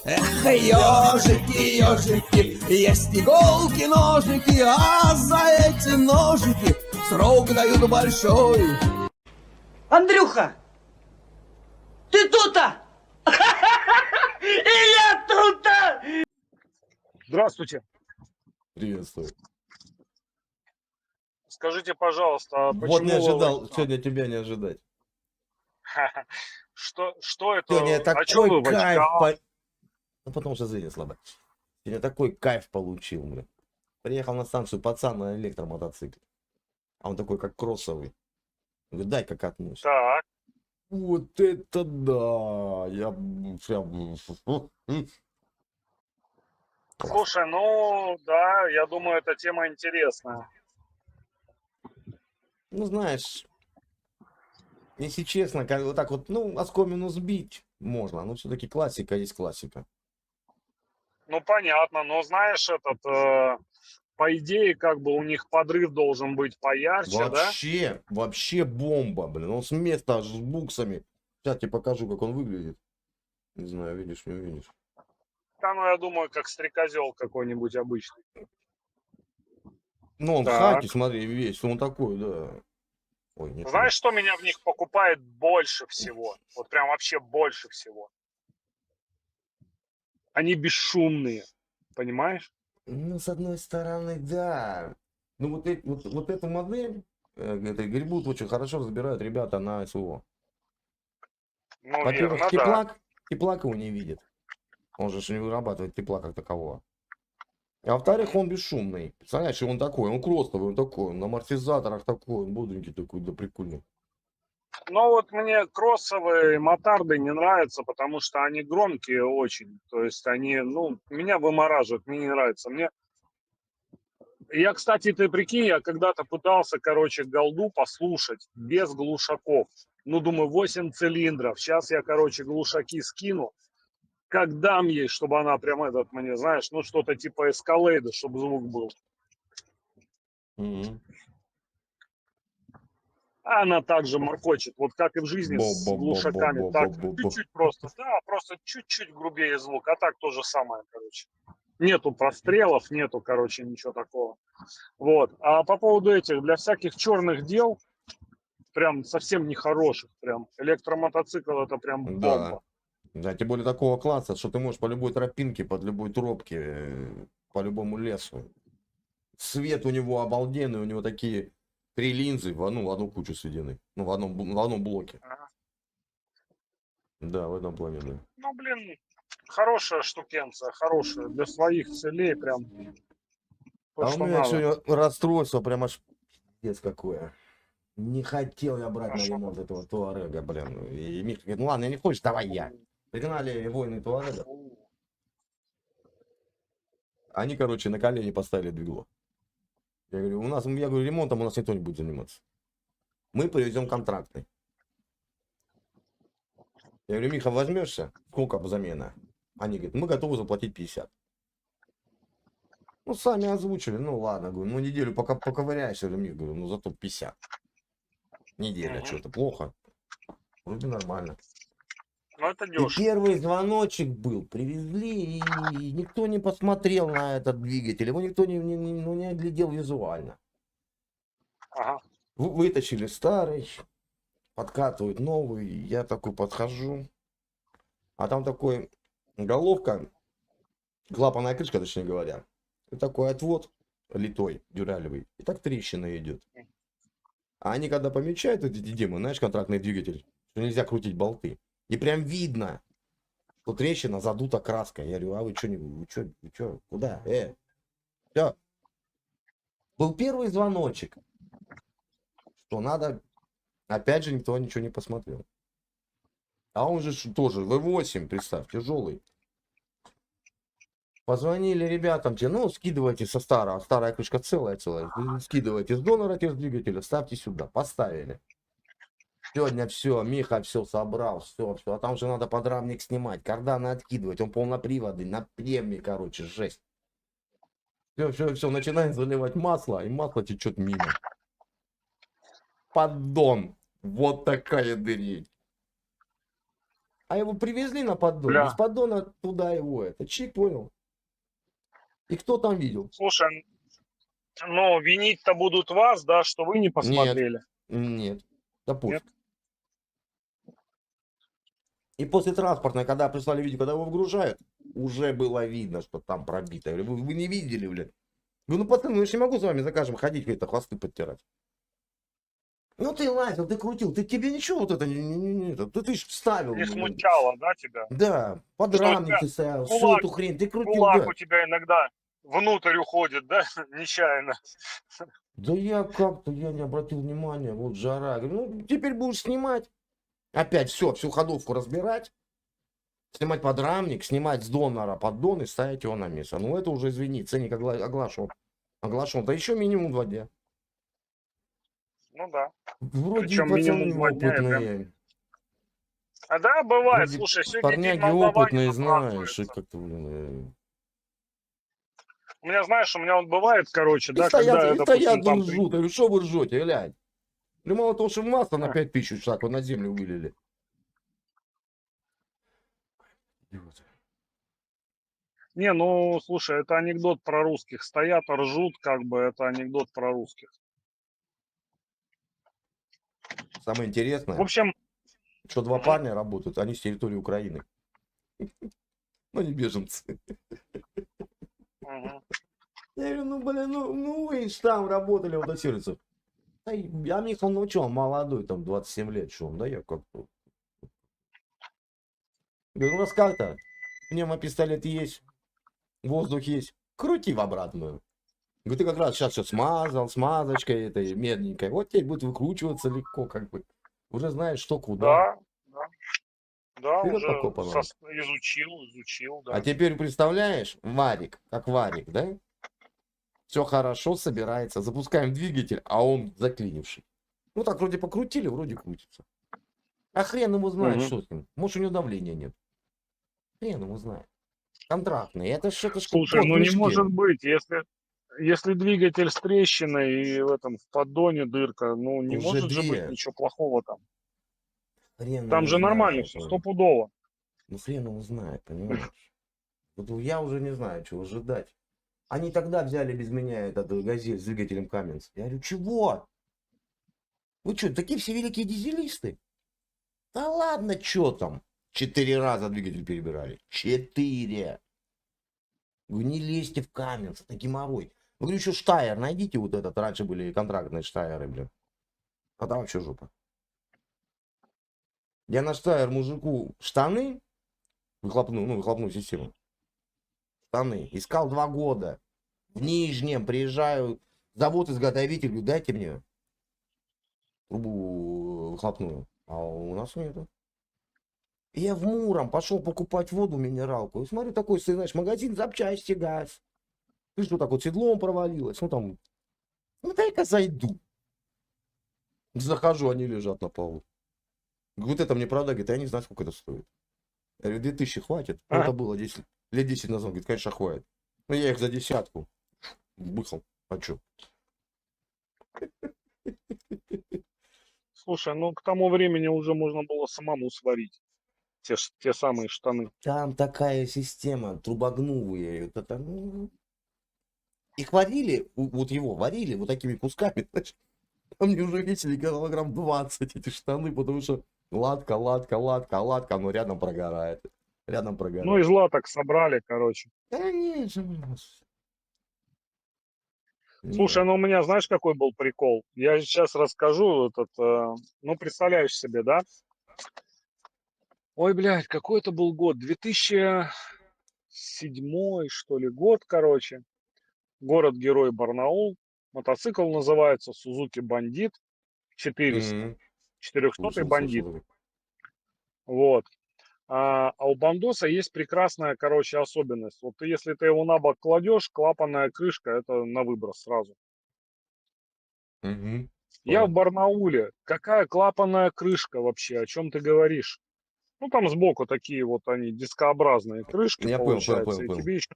Эх, ежики, ежики, есть иголки, ножики, а за эти ножики срок дают большой. Андрюха, ты тут-то? И я тут-то! Здравствуйте. Приветствую. Скажите, пожалуйста, а Вот не почему ожидал, вы... сегодня тебя не ожидать. Что это? Сегодня я О чем такой вы в кайф, очках? ну потому что зрение слабое. Сегодня такой кайф получил, бля. Приехал на станцию пацан на электромотоцикле. А он такой, как кроссовый. Говорю, дай-ка катнусь. Так, Вот это да! Я прям... Класс. слушай, ну да, я думаю, эта тема интересная. Ну, знаешь, если честно, как вот так вот, ну, оскомину сбить можно. Но все-таки классика есть классика. Ну понятно, но знаешь, по идее, как бы у них подрыв должен быть поярче, да? Вообще бомба, блин. Он с места аж с буксами. Сейчас тебе покажу, как он выглядит. Не знаю, видишь, не видишь. Да, ну я думаю, как стрекозел какой-нибудь обычный. Ну, он в хаке, Так. смотри, весь. Он такой, да. Ой, нет. Знаешь, что меня в них покупает больше всего? Вот прям вообще больше всего. Они бесшумные, понимаешь? Ну, с одной стороны, да. Ну, вот эту модель, этой грибут очень хорошо разбирают ребята на СВО. Ну, Во-первых, верно, да. теплак его не видит. Он же не вырабатывает тепла как такового. А во-вторых, он бесшумный. Представляешь, и он такой, он кроссовый, он такой, он на амортизаторах такой, он бодренький такой, да прикольный. Но вот мне кроссовые мотарды не нравятся, потому что они громкие очень. То есть они, ну, меня вымораживают, мне не нравится. Я, кстати, ты прикинь, я когда-то пытался, короче, голду послушать без глушаков. Ну, думаю, 8 цилиндров. Сейчас я, короче, глушаки скину. Как дам ей, чтобы она прям мне, знаешь, ну, что-то типа эскалейда, чтобы звук был. Мгм. А она также моркочет, вот как и в жизни с глушаками. Так, Бо-бо-бо-бо-бо-бо-бо. чуть-чуть просто. Да, просто чуть-чуть грубее звук, а так то же самое, короче. Нету прострелов, нету, короче, ничего такого. Вот. А по поводу этих, для всяких черных дел, прям совсем нехороших, прям электромотоцикл это прям Да. бомба. Да, тем более такого класса, что ты можешь по любой тропинке, под любой тропке, по любому лесу. Свет у него обалденный, у него такие 3 линзы в одну кучу сведены. Ну, в одном блоке. Ага. Да, в этом плане, да. Ну, блин, хорошая штукенция, хорошая. Для своих целей прям то, А у что меня надо. сегодня расстройство, прям аж пиздец какое. Не хотел я брать на Хорошо. ремонт этого Туарега, блин. И Миша говорит, ну ладно, не хочешь, давай я. Пригнали воины Туарега. Они, короче, на колени поставили двигло. Я говорю, я говорю, ремонтом у нас никто не будет заниматься. Мы привезем контрактный. Я говорю, Миха, возьмешься? Сколько замена? Они говорят, мы готовы заплатить 50. Ну, сами озвучили, ну ладно, говорю, ну неделю пока поковыряешься, говорю, ну зато 50. Неделя, что-то плохо. Вроде нормально. Ну, это И дешево. первый звоночек был, привезли, и никто не посмотрел на этот двигатель, его никто не оглядел визуально. Ага. Вытащили старый, подкатывают новый, я такой подхожу, а там такой головка, клапанная крышка, точнее говоря, и такой отвод литой, дюралевый, и так трещина идет. А они когда помечают эти демы, знаешь, контрактный двигатель, что нельзя крутить болты, и прям видно, что трещина задута краской. Я говорю, а вы что, куда? Все. Был первый звоночек, что надо, опять же, никто ничего не посмотрел. А он же тоже V8, представь, тяжелый. Позвонили ребятам, ну, скидывайте со старая крышка целая, скидывайте с донора двигателя, ставьте сюда, поставили. Сегодня все, Миха все собрал, все, а там же надо подрамник снимать, карданы откидывать, он полноприводный, на премии, короче, жесть. Все, начинает заливать масло, и масло течет мимо. Поддон, вот такая дырень. А его привезли на поддон. Бля. Из поддона туда его. Это чик, понял? И кто там видел? Слушай, ну, винить-то будут вас, да, что вы не Нет, посмотрели. нет. Да Нет? пофиг. И после транспортной, когда прислали видео, когда его выгружают, уже было видно, что там пробито. Я говорю, вы не видели, блядь? Говорю, ну, пацаны, ну, я же не могу с вами закажем ходить, это хвосты подтирать. Ну, ты лазил, ты крутил, тебе ничего вот это, ты ж вставил. Не блин. смущало, да, тебя? Да, Что у подрамник тебя ты ставил, всю кулак, эту хрень, ты крутил, кулак да. у тебя иногда внутрь уходит, да, нечаянно. Да я как-то, я не обратил внимания, вот жара. Говорю, ну, теперь будешь снимать. Опять все, всю ходовку разбирать. Снимать подрамник, снимать с донора поддон и ставить его на место. Ну, это уже, извини, ценник оглашен. Оглашен. Да еще минимум 2 дня. Ну да. Вроде и Причем минимум пацаны 2 дня. опытные. А да, бывает. Вроде Слушай, сегодня день парняги молдаванина опытные, знаешь, и празднуется. как-то, блин, У меня, знаешь, у меня вот бывает, короче, И да, стоят, когда я, и стоят, допустим, там... ржут. Я говорю, что вы ржете, глянь. Ну, мало того, что масло на 5000 так вот на землю вылили. Не, ну, слушай, это анекдот про русских. Стоят, ржут, как бы, это анекдот про русских. Самое В интересное, общем, что 2 мгм, парня работают, они с территории Украины. Ну, не беженцы. мгм. Я говорю, ну, блин, ну вы ж там работали, вот отсердцев. А Михан, ну что, он молодой, там, 27 лет, что он, да я как-то. Говорю, ну, раз как-то, пневмопистолет есть, воздух есть, крути в обратную. Говорю, ты как раз сейчас все смазал, смазочкой этой медненькой, вот теперь будет выкручиваться легко, как бы. Уже знаешь, что куда. Да, да, да, Вперед уже по копанному. изучил, А да. теперь представляешь, варик, как варик, да? Все хорошо, собирается, запускаем двигатель, а он заклинивший. Ну так вроде покрутили, вроде крутится. А хрен ему знает, Мгм. что с ним. Может, у него давления нет. Хрен ему знает. Контрактный. Это ж как Слушай, кот в ну не мешке. может быть, если двигатель с трещиной и в этом в поддоне дырка, ну не Уже может же быть 2. ничего плохого там. Хрен Там его же нормально знает. все, стопудово. Ну хрен его знает, понимаешь? Вот я уже не знаю, чего ожидать. Они тогда взяли без меня этот газель с двигателем Каменс. Я говорю, чего? Вы что, такие все великие дизелисты? Да ладно, что там? 4 раза двигатель перебирали. 4. Вы не лезьте в Каменс, это геморрой. Вы говорю, еще Штайер, найдите вот этот. Раньше были контрактные Штайеры, блин. А там вообще жопа. Я на Штайер мужику штаны, выхлопную систему. Штаны. Искал 2 года. В Нижнем приезжаю, завод-изготовитель, говорю, дайте мне трубу выхлопную. А у нас нету. И я в Муром пошел покупать воду минералку. И смотрю, такой, знаешь, магазин запчасти, газ. Ты что, так вот седлом провалилась? Ну там, ну дай-ка зайду. Захожу, они лежат на полу. Говорю, вот это мне правда, говорит, я не знаю, сколько это стоит. Я говорю, 2000 хватит. Ну, это было 10, лет 10 назад. Говорит, конечно, хватит. Ну, я их за 10 быхал. А что? Слушай, ну к тому времени уже можно было самому сварить те самые штаны. Там такая система, трубогнувые. Вот это, ну... Их варили, вот его варили вот такими кусками, знаешь. А мне уже весили килограмм 20 эти штаны, потому что ладка, оно рядом прогорает. Рядом Ну, прогорает. из латок собрали, короче. Конечно. Слушай, ну у меня, знаешь, какой был прикол? Я сейчас расскажу ну, представляешь себе, да? Ой, блядь, какой это был год? 2007, что ли, год, короче. Город-герой Барнаул. Мотоцикл называется Сузуки Бандит 400. 400-й Слышал, бандит. слышал. Вот. А у бандоса есть прекрасная, короче, особенность. Вот если ты его на бок кладешь, клапанная крышка, это на выброс сразу. Мгм. Я в Понял. Барнауле. Какая клапанная крышка вообще? О чем ты говоришь? Ну, там сбоку такие вот они дискообразные крышки, Я понял. получается. И тебе еще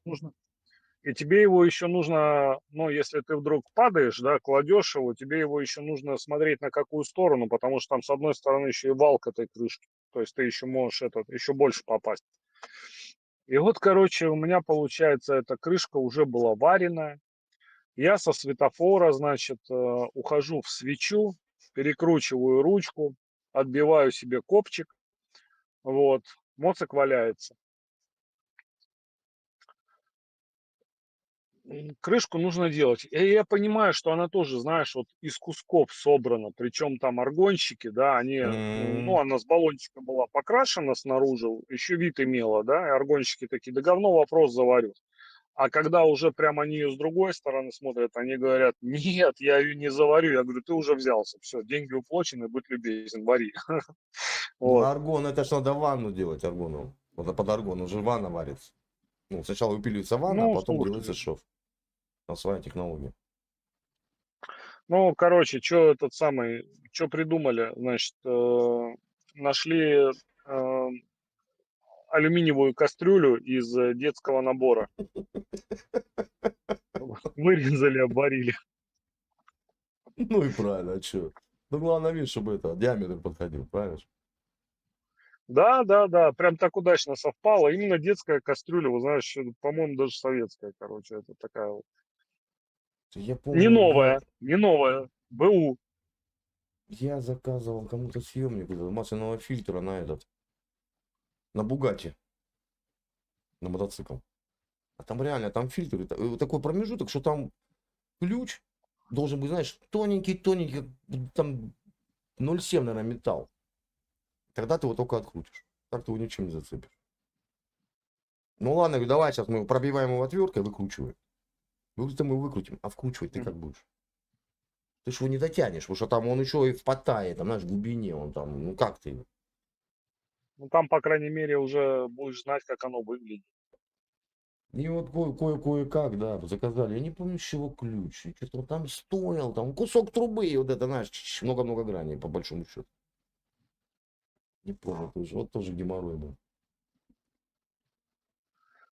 И тебе его еще нужно, ну, если ты вдруг падаешь, да, кладешь его, тебе его еще нужно смотреть на какую сторону, потому что там с одной стороны еще и вал к этой крышке. То есть ты еще можешь еще больше попасть. И вот, короче, у меня, получается, эта крышка уже была вареная. Я со светофора, значит, ухожу в свечу, перекручиваю ручку, отбиваю себе копчик, вот, моцик валяется. Крышку нужно делать. И я понимаю, что она тоже, знаешь, вот из кусков собрана, причем там аргонщики, да, они, ну, М, она с баллончика была покрашена снаружи, еще вид имела, да, и аргонщики такие, да говно вопрос заварю. А когда уже прям они ее с другой стороны смотрят, они говорят, нет, я ее не заварю. Я говорю, ты уже взялся, все, деньги уплочены, будь любезен, вари. Ну, Вот. аргон, это ж надо ванну делать аргоном. Вот под аргон уже ванна варится. Ну, сначала выпиливается ванна, а Ну, потом делается слушай, шов. Там своя технология. ну, короче, что этот самый, что придумали, значит, нашли алюминиевую кастрюлю из детского набора. Вырезали, обварили. Ну и правильно, а чё? Ну, главное, видишь, чтобы это, диаметр подходил, правильно? ж? Да, да, да, прям так удачно совпало. Именно детская кастрюля, вы знаешь, по-моему, даже советская, короче, это такая вот. Я Не помню, новая, не новая. БУ. я заказывал кому-то съемник этого масляного фильтра на этот, на Бугатти, на мотоцикл. А там реально, там фильтр, такой промежуток, что там ключ должен быть, знаешь, тоненький, там 0,7, наверное, металл. Тогда ты его только открутишь. Так ты его ничем не зацепишь. Ну ладно, говорю, давай сейчас мы пробиваем его отверткой, выкручиваем. Ну, это мы выкрутим, а вкручивать ты как будешь? Ты ж его не дотянешь, потому что там он еще и в потае, там, знаешь, в глубине он там, ну как ты? Ну, там, по крайней мере, уже будешь знать, как оно выглядит. И вот кое-как, да, заказали. Я не помню, с чего ключ. И что-то он там стоил, там кусок трубы, и вот это, знаешь, много-много граней, по большому счету. Не помню тоже. Вот тоже геморрой был.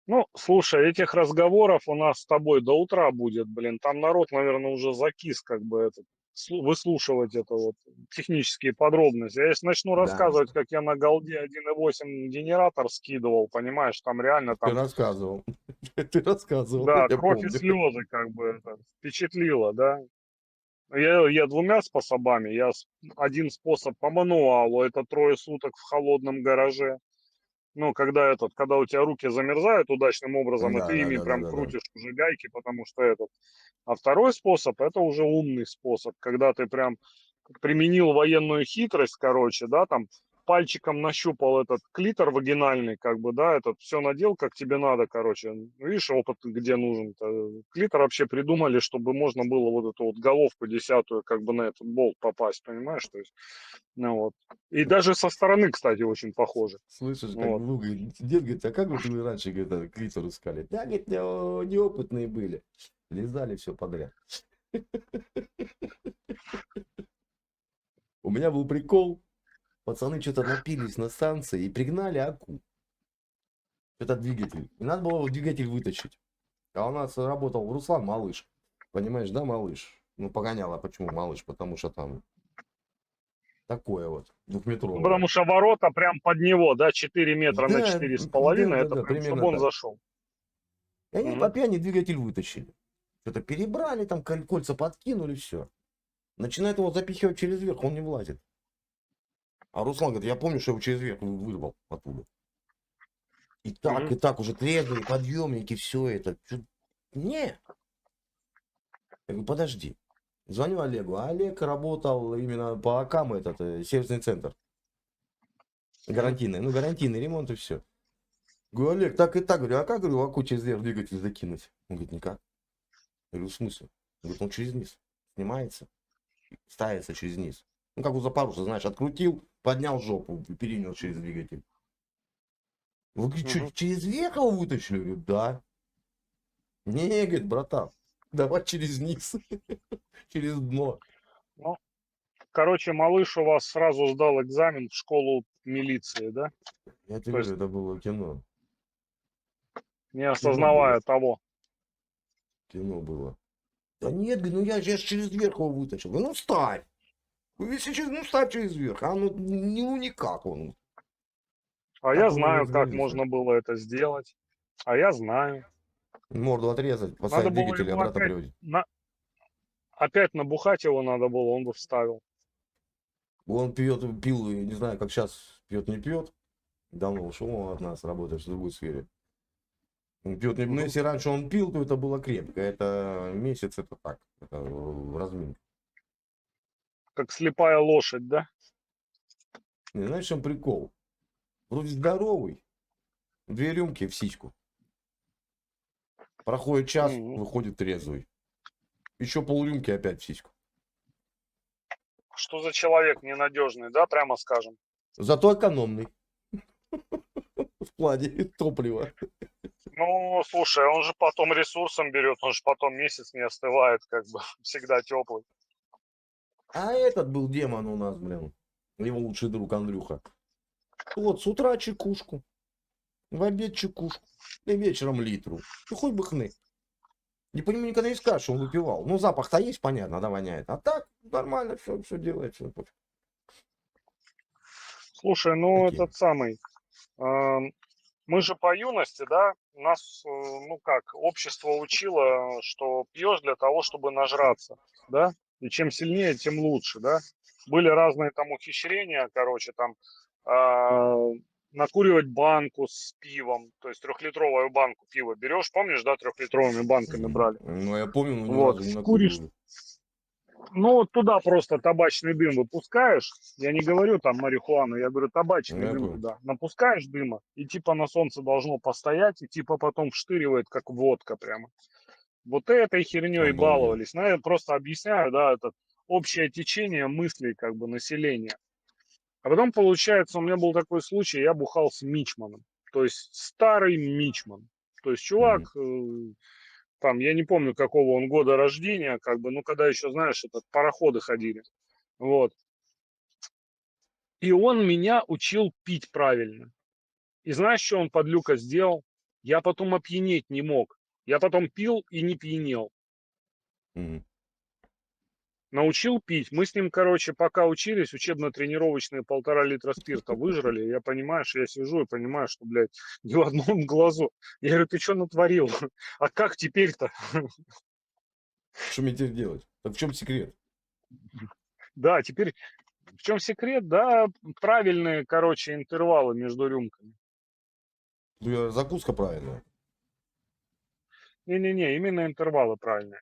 Ну, слушай, этих разговоров у нас с тобой до утра будет, блин. Там народ, наверное, уже закис, как бы, это, выслушивать это вот, технические подробности. Я если начну Да. рассказывать, как я на голде 1.8 генератор скидывал, понимаешь, там реально Ты там, рассказывал. Ты рассказывал, да, я кровь и помню. слезы, как бы, это, впечатлило, да. Я двумя способами. Один способ по мануалу, это 3 суток в холодном гараже. Ну, когда у тебя руки замерзают удачным образом, и Да, ты да, ими да, да, прям да, да. крутишь уже гайки, потому что этот. А второй способ, это уже умный способ, когда ты прям применил военную хитрость, короче, да, там пальчиком нащупал этот клитор вагинальный, как бы, да, этот все надел, как тебе надо, короче. Видишь, опыт где нужен. Клитор вообще придумали, чтобы можно было вот эту вот головку 10-ю, как бы на этот болт попасть, понимаешь, то есть, ну вот. И даже со стороны, кстати, очень похоже. Слышишь, как Вот. внук говорит, дед говорит, а как вот вы раньше, говорит, клитор искали? Да, говорит, неопытные были. Лизали все подряд. У меня был прикол. Пацаны что-то напились на станции и пригнали аку. Это двигатель. И надо было двигатель вытащить. А у нас работал Руслан Малыш. Понимаешь, да, Малыш? Ну, погоняла. Почему Малыш? Потому что там такое вот, Ну, двухметровое. потому что ворота прям под него, да, 4 метра на Да, 4,5, да, да, это да, прям, примерно чтобы он так. зашел. И они по Мгм. пьяни двигатель вытащили. Что-то перебрали, там кольца подкинули, все. Начинает его запихивать через верх, он не влазит. А Руслан говорит, я помню, что я его через верх вырвал оттуда. Мгм. И так уже трезвые, подъемники, все это. Не. Я говорю, подожди. Звоню Олегу. А Олег работал именно по АКам, этот сервисный центр. Мгм. Гарантийный. Ну, гарантийный ремонт и все. Говорю, Олег, так и так. Говорю, а как, говорю, аку через верх двигатель закинуть? Он говорит, никак. Я говорю, в смысле? Он говорит, он через низ снимается, ставится через низ. Ну, как у Запорожца, знаешь, открутил, поднял жопу, перенял через двигатель. Вы говорит, что, Мгм. через верх его вытащили? Я говорю, да. Не, говорит, братан, давай через низ, через дно. Ну, короче, малыш у вас сразу сдал экзамен в школу милиции, да? Я тебе То говорю, есть это было кино. не Кино было. осознавая того. вино было. Да нет, говорю, ну я же через верх его вытащил. Говорю, ну ставь. Если через, ну ставь через верх. А ну никак он. А Так я он и не знаю, как разгорелся. можно было это сделать. А я знаю. Морду отрезать, Надо поставить было двигатель и ему обратно опять, приводить. опять набухать его надо было, он бы вставил. Он пьет, пил, не знаю, как сейчас пьет, не пьет. Давно ушел от нас, работает в другой сфере. Он пьет, ну Мгм. если раньше он пил, то это было крепко. Это месяц, это так, это разминка. Как слепая лошадь, да? Не, знаешь, в чем прикол? Вроде здоровый, 2 рюмки в сиську. Проходит час, Мгм. выходит трезвый. Еще полрюмки опять в сиську. Что за человек ненадежный, да, прямо скажем. Зато экономный в плане топлива. Ну, слушай, он же потом ресурсом берет, он же потом месяц не остывает, как бы, всегда теплый. А этот был демон у нас, блин. Его лучший друг Андрюха. Вот, с утра чекушку, в обед чекушку, и вечером литру. И хоть бы хны. Не понимаю, никогда не скажешь, что он выпивал. Ну, запах-то есть, понятно, да, воняет. А так, нормально, все делает, все пофиг. Слушай, ну, Такие. этот самый, эм, мы же по юности, да, нас, ну как, общество учило, что пьешь для того, чтобы нажраться, да, и чем сильнее, тем лучше, да. Были разные там ухищрения, короче, там, а, накуривать банку с пивом, то есть 3-литровую банку пива берешь, помнишь, да, 3-литровыми банками брали. Ну, я помню, но ни Вот, разу не куришь, накуривали. ну, вот туда просто табачный дым выпускаешь. Я не говорю там марихуану, я говорю Ну, табачный я дым понял. туда. Напускаешь дыма, и типа на солнце должно постоять, и типа потом вштыривает, как водка прямо. Вот этой херней Обалдеть. баловались. Ну, я просто объясняю, да, это общее течение мыслей как бы населения. А потом, получается, у меня был такой случай, я бухал с мичманом. То есть старый мичман. То есть чувак, Мгм. там, я не помню, какого он года рождения, как бы, ну, когда еще, знаешь, это пароходы ходили. Вот. И он меня учил пить правильно. И знаешь, что он, подлюка, сделал? Я потом опьянеть не мог. Я потом пил и не пьянел. Мгм. Научил пить. Мы с ним, короче, пока учились, учебно-тренировочные 1,5 литра спирта выжрали. Я, понимаешь, я сижу и понимаю, что, блядь, ни в одном глазу. Я говорю, ты что натворил? А как теперь-то? Что мне теперь делать? Так в чем секрет? Да, теперь в чем секрет? Да, правильные, короче, интервалы между рюмками. Ну, закуска правильная. Не-не-не, именно интервалы правильные.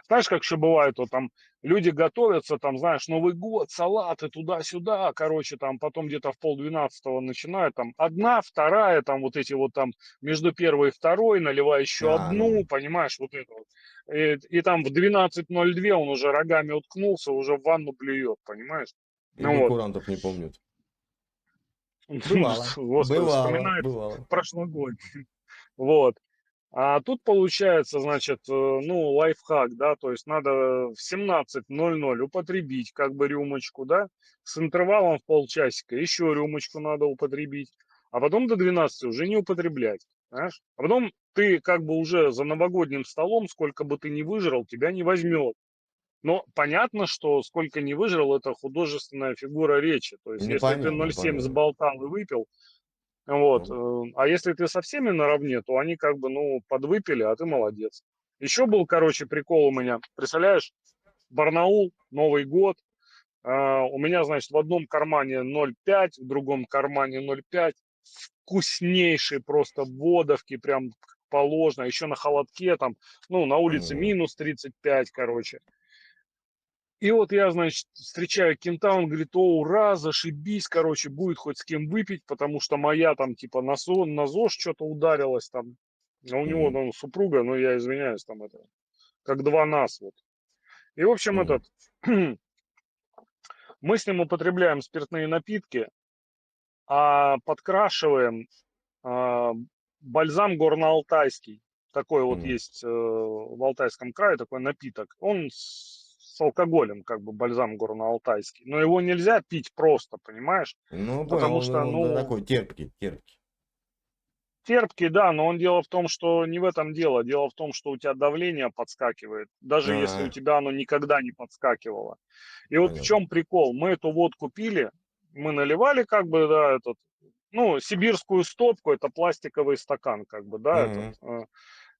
Знаешь, как еще бывает, вот там люди готовятся, там, знаешь, Новый год, салаты туда-сюда, короче, там потом где-то в 11:30 начинают, там, одна, вторая, там, вот эти вот там, между первой и второй, наливай еще А, одну, ну, понимаешь, вот это вот. И там в 12:02 он уже рогами уткнулся, уже в ванну плюет, понимаешь? и Ну вот. конкурентов не помнит. Бывало. Господи, Бывало, вспоминает бывало. прошлогодний. Вот. А тут получается, значит, ну, лайфхак, да, то есть надо в 17:00 употребить как бы рюмочку, да, с интервалом в полчасика еще рюмочку надо употребить, а потом до 12 уже не употреблять, знаешь? А потом ты как бы уже за новогодним столом, сколько бы ты ни выжрал, тебя не возьмет. Но понятно, что сколько не выжрал, это художественная фигура речи. То есть если ты Непонятно, 0,7 непонятно. сболтал и выпил, вот. Ну, А если ты со всеми наравне, то они как бы, ну, подвыпили, а ты молодец. Еще был, короче, прикол у меня. Представляешь, Барнаул, Новый год. У меня, значит, в одном кармане 0,5, в другом кармане 0,5. Вкуснейшие просто водовки, прям как положено. Еще на холодке там, ну, на улице м, минус 35, короче. И вот я, значит, встречаю кента, он говорит, о, ура, зашибись, короче, будет хоть с кем выпить, потому что моя там, типа, на ЗОЖ что-то ударилась там. А у него мгм, там супруга, ну, я извиняюсь, там это, как два нас, вот. И, в общем, мгм. этот, мы с ним употребляем спиртные напитки, а подкрашиваем а, бальзам горно-алтайский. Такой вот Мгм. есть в Алтайском крае такой напиток. Он с алкоголем, как бы бальзам горно-алтайский. Но его нельзя пить просто, понимаешь? Ну, понял, Потому он, что, он ну, такой терпкий, терпкий. Терпкий, да, но он дело в том, что не в этом дело. Дело в том, что у тебя давление подскакивает, даже если у А, тебя оно никогда не подскакивало. И вот в понятно. чем прикол. Мы эту водку пили, мы наливали как бы, да, этот, ну, сибирскую стопку, это пластиковый стакан, как бы, да, этот, Мгм.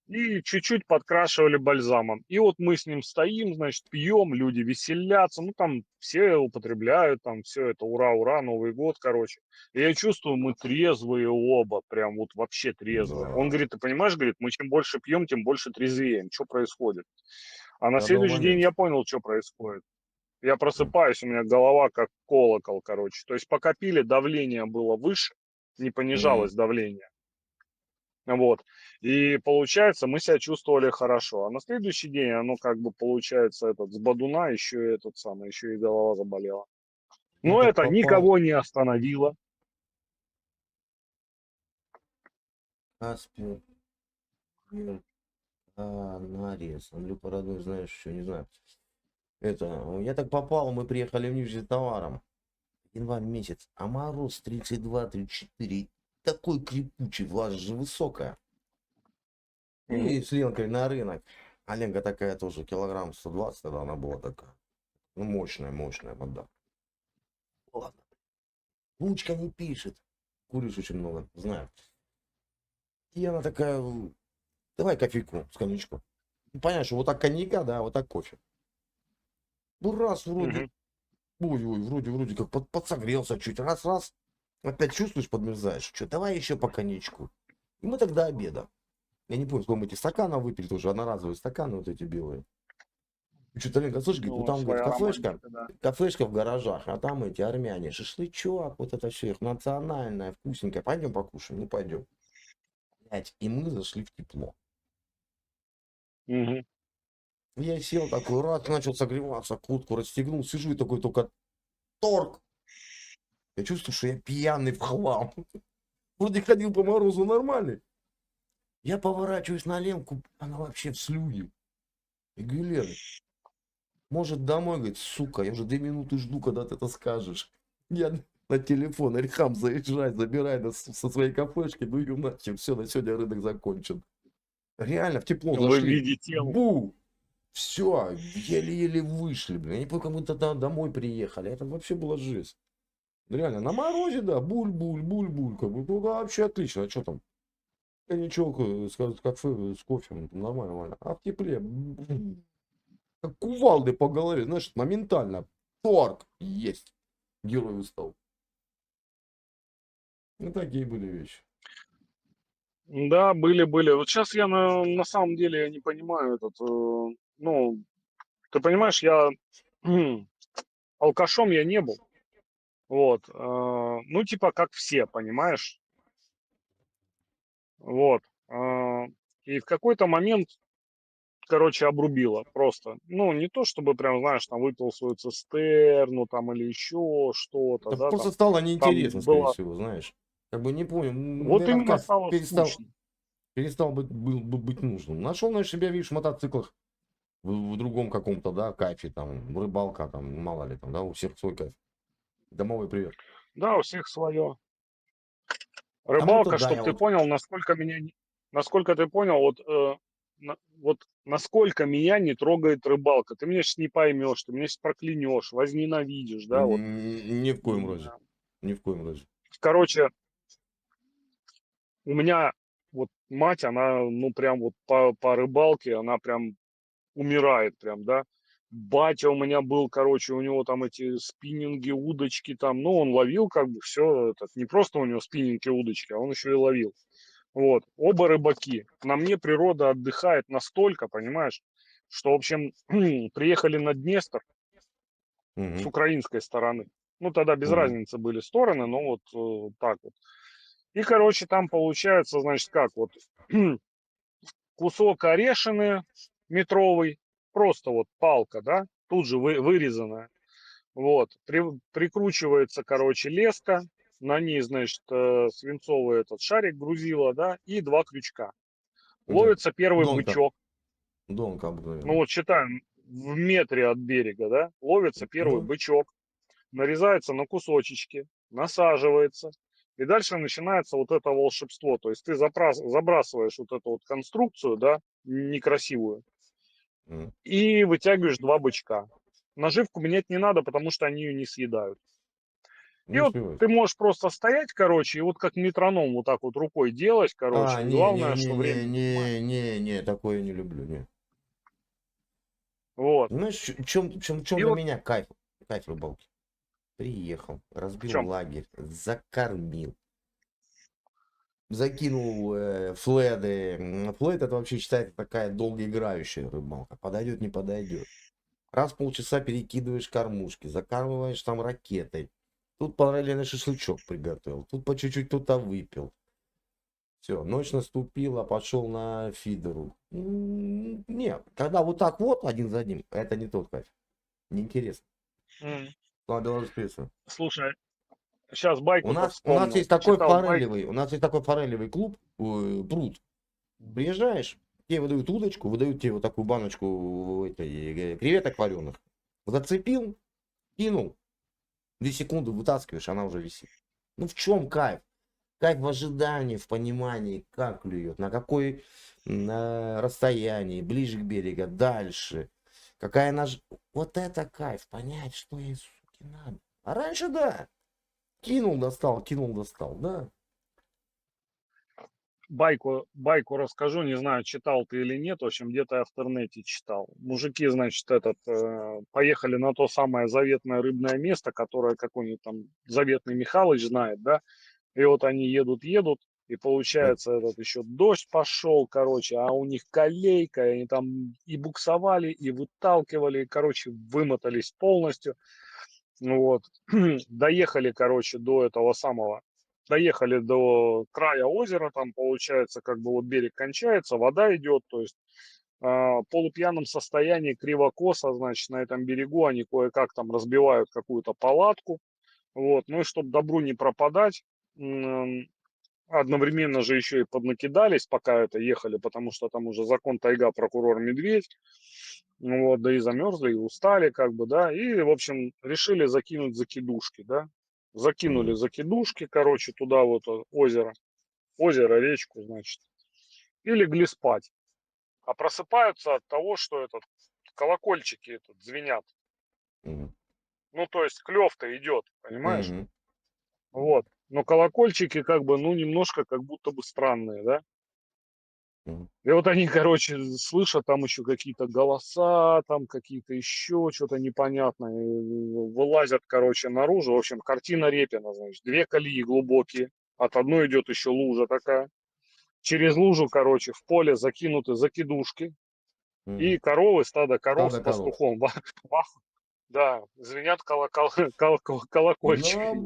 и чуть-чуть подкрашивали бальзамом. И вот мы с ним стоим, значит, пьем, люди веселятся, ну, там все употребляют, там все это, ура, ура, Новый год, короче. И я чувствую, мы трезвые оба, прям вот вообще трезвые. Он Да. говорит, ты понимаешь, говорит, мы чем больше пьем, тем больше трезвеем. Что происходит? А на Я дал следующий день момент. я понял, что происходит. Я просыпаюсь, у меня голова как колокол, короче. То есть пока пили, давление было выше, не Мгм. понижалось давление. Вот. И получается, мы себя чувствовали хорошо. А на следующий день, оно как бы получается, этот с бодуна еще и этот самый, еще и голова заболела. Я Но так это попал. никого не остановило. Аспир. Нарез. Андрюха родной, знаешь, еще не знаю. Это, я так попал, мы приехали в Нижний товаром. Январь месяц, а мороз 32-34. Такой крепучий, влажность же высокая. Мгм. И с Ленкой на рынок. А Ленка такая тоже, килограмм 120 тогда она была такая. Ну, мощная вода. Ладно. Ручка не пишет. Куришь очень много, знаю. И она такая, давай кофейку с коньячком. Ну, понятно, что вот так коньяка, да, вот так кофе. Ну, раз вроде, Мгм. ой, вроде как подсогрелся чуть. Раз, опять чувствуешь, подмерзаешь. Что, давай еще по коньячку. И мы тогда обеда. Я не помню, сколько мы эти стаканов выпили, тоже одноразовые стаканы вот эти белые. Что-то Ленка, слышишь, говорит, ну Ну, там, говорит, своя кафешка, романтика, да. кафешка в гаражах, а там эти армяне, шашлычок, вот это все их национальное, вкусненькое. Пойдем покушаем? Ну, пойдем. Блядь, и мы зашли в тепло. Мгм. Я сел такой, раз, начал согреваться, куртку расстегнул, сижу и такой только торг. Я чувствую, что я пьяный в хлам. Вроде ходил по морозу нормальный. Я поворачиваюсь на Ленку, она вообще в слюне. И говорю, Лен, может домой, говорит, сука, я уже 2 минуты жду, когда ты это скажешь. Я на телефон, Эльхам, заезжай, забирай нас со своей кафешки, ну ее нахер, все, на сегодня рынок закончен. Реально, в тепло Вы зашли. видите, Бу! Все, еле-еле вышли, блин. Я не помню, как мы тогда домой приехали. Это вообще была жесть. Реально, на морозе, да, буль-буль. Как бы, ну да, вообще отлично. А что там? Коньячок, кафе с кофе, ну, нормально. А в тепле, как кувалды по голове, знаешь, моментально. Торг есть. Герой устал. Ну, такие были вещи. да, были. Вот сейчас я на самом деле я не понимаю этот, ну, ты понимаешь, я алкашом я не был. Вот, ну, типа, как все, понимаешь? Вот. И в какой-то момент, короче, обрубило просто. Ну, не то чтобы прям, знаешь, там выпил свою цистерну там или еще что-то, Это да, просто там, стало неинтересно, там скорее было... всего, знаешь. Как бы не помню, Вот наверное, именно кайф стало перестал, скучно. перестал быть нужным. Нашел, знаешь, себя, видишь, в мотоциклах в другом каком-то, да, кайфе, там, рыбалка, там, мало ли, там, да, у всех свой кайф. Домовой привет. Да, у всех свое. Кому-то, Рыбалка, да, чтоб я ты вот, понял, насколько ты понял, вот, вот насколько меня не трогает рыбалка. Ты меня сейчас не поймешь, ты меня сейчас проклянешь, возненавидишь, да, вот. ни в коем М, разе. Ни в коем разе. Короче, у меня вот мать, она, ну, прям вот по рыбалке, она прям умирает прям, да. Батя у меня был, короче, у него там эти спиннинги, удочки там, ну, он ловил как бы все, это, не просто у него спиннинги, удочки, а он еще и ловил. Вот, оба рыбаки. На мне природа отдыхает настолько, понимаешь, что, в общем, приехали на Днестр с Мгм, украинской стороны. Ну, тогда без мгм. разницы были стороны, но вот так вот. И, короче, там получается, значит, как вот кусок орешины метровый, просто вот палка, да, тут же вырезанная. Вот, прикручивается, короче, леска, на ней, значит, свинцовый этот шарик грузила, да, и два крючка. Да. Ловится первый Донка. бычок, Донка ну обыкновенно. вот считаем, в метре от берега, да, ловится первый Ну, бычок, нарезается на кусочечки, насаживается, И дальше начинается вот это волшебство. То есть ты забрасываешь вот эту вот конструкцию, да, некрасивую, М. и вытягиваешь два бычка. Наживку менять не надо, потому что они ее не съедают. И Не вот успеваешь. ты можешь просто стоять, короче, и вот как метроном вот так вот рукой делать, короче. А, И не, не, главное, не, что не, время понимаешь. не, не, не, такое не люблю, не. Вот. Знаешь, чем И для вот меня кайф рыбалки? Приехал, в разбил чем? лагерь, закормил, закинул фледы. Флет это вообще считается такая долгоиграющая рыбалка. Подойдет, не подойдет. Раз в полчаса перекидываешь кормушки, закармливаешь там ракетой. Тут параллельно шашлычок приготовил, тут по чуть-чуть кто-то выпил. Все, ночь наступила, пошел на фидеру. Нет, когда вот так вот один за одним, это не тот кайф. Неинтересно. М. Надо распреться. Слушай, сейчас байку-то У нас вспомнил. есть такой Читал байк. форелевый, у нас есть такой форелевый клуб, пруд. Приезжаешь, тебе выдают удочку, выдают тебе вот такую баночку креветок вареных. Зацепил, кинул, 2 секунды вытаскиваешь, она уже висит. Ну в чем кайф? Кайф в ожидании, в понимании, как клюет, на какой расстоянии, ближе к берегу, дальше. Какая Вот это кайф, понять, что ей, суки, надо. А раньше, да, кинул, достал, да. Байку расскажу, не знаю, читал ты или нет, в общем, где-то я в интернете читал. Мужики, значит, поехали на то самое заветное рыбное место, которое какой-нибудь там заветный Михалыч знает, да, и вот они едут, и Э, получается этот еще дождь пошел, короче, а у них колейка, и они там и буксовали, и выталкивали, и, короче, вымотались полностью. Ну вот, доехали, короче, до этого самого, доехали до края озера, там, получается, как бы вот берег кончается, вода идет, то есть в полупьяном состоянии, криво-косо, значит, на этом берегу они кое-как там разбивают какую-то палатку, вот, ну и чтобы добру не пропадать, одновременно же еще и поднакидались, пока это ехали, потому что там уже закон тайга, прокурор медведь. Ну вот, да и замерзли, и устали, как бы, да. И, в общем, решили закинуть закидушки, да. Закинули мгм, закидушки, короче, туда вот озеро. Озеро, речку, значит. И легли спать. А просыпаются от того, что этот колокольчики этот звенят. мгм, Ну, то есть клев-то идет, понимаешь? мгм, Вот. Но колокольчики как бы, ну, немножко как будто бы странные, да. мгм. И вот они, короче, слышат там еще какие-то голоса, там какие-то еще что-то непонятное. Вылазят, короче, наружу. В общем, картина Репина, значит. Две колеи глубокие. От одной идет еще лужа такая. Через лужу, короче, в поле закинуты закидушки. И Мгм. коровы, стадо коров с Стадо коров. пастухом. Да, звенят Ну, колокольчики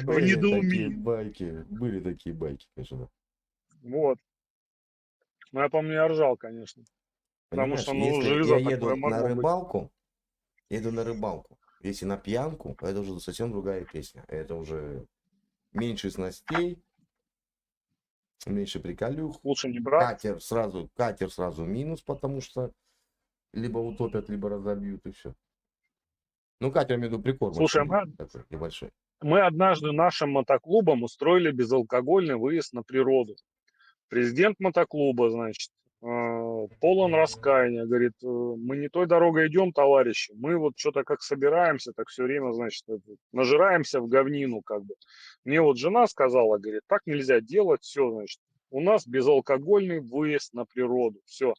в недоумении. были такие байки, конечно. Вот. Ну, я помню, я ржал, конечно. Потому Понимаешь, что, ну, если я жиза такое еду на могло быть. рыбалку, еду на рыбалку. Если на пьянку, это уже совсем другая песня. Это уже меньше снастей, меньше приколюх. Лучше не брать. Катер сразу минус, потому что либо утопят, либо разобьют и все. Ну, катер, я имею в виду Слушай, прикормочный такой небольшой. мы однажды нашим мотоклубом устроили безалкогольный выезд на природу. Президент мотоклуба, значит, полон раскаяния, говорит, мы не той дорогой идем, товарищи, мы вот что-то как собираемся, так все время, значит, нажираемся в говнину, как бы. Мне вот жена сказала, говорит, так нельзя делать, все, значит, у нас безалкогольный выезд на природу, все.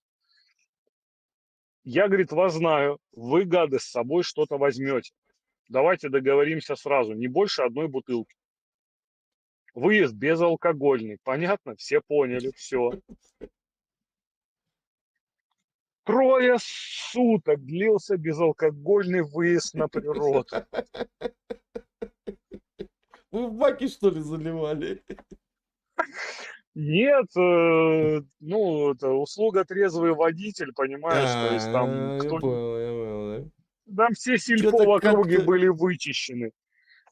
Я, говорит, вас знаю, вы, гады, с собой что-то возьмете. Давайте договоримся сразу, не больше одной бутылки. Выезд безалкогольный, понятно? Все поняли, все. 3 суток длился безалкогольный выезд на природу. Вы в баки, что ли, заливали? Нет, ну, это услуга трезвый водитель, понимаешь, то есть там Я кто... понял, я понял, да? Там все сельпо Что-то в округе как-то... были вычищены.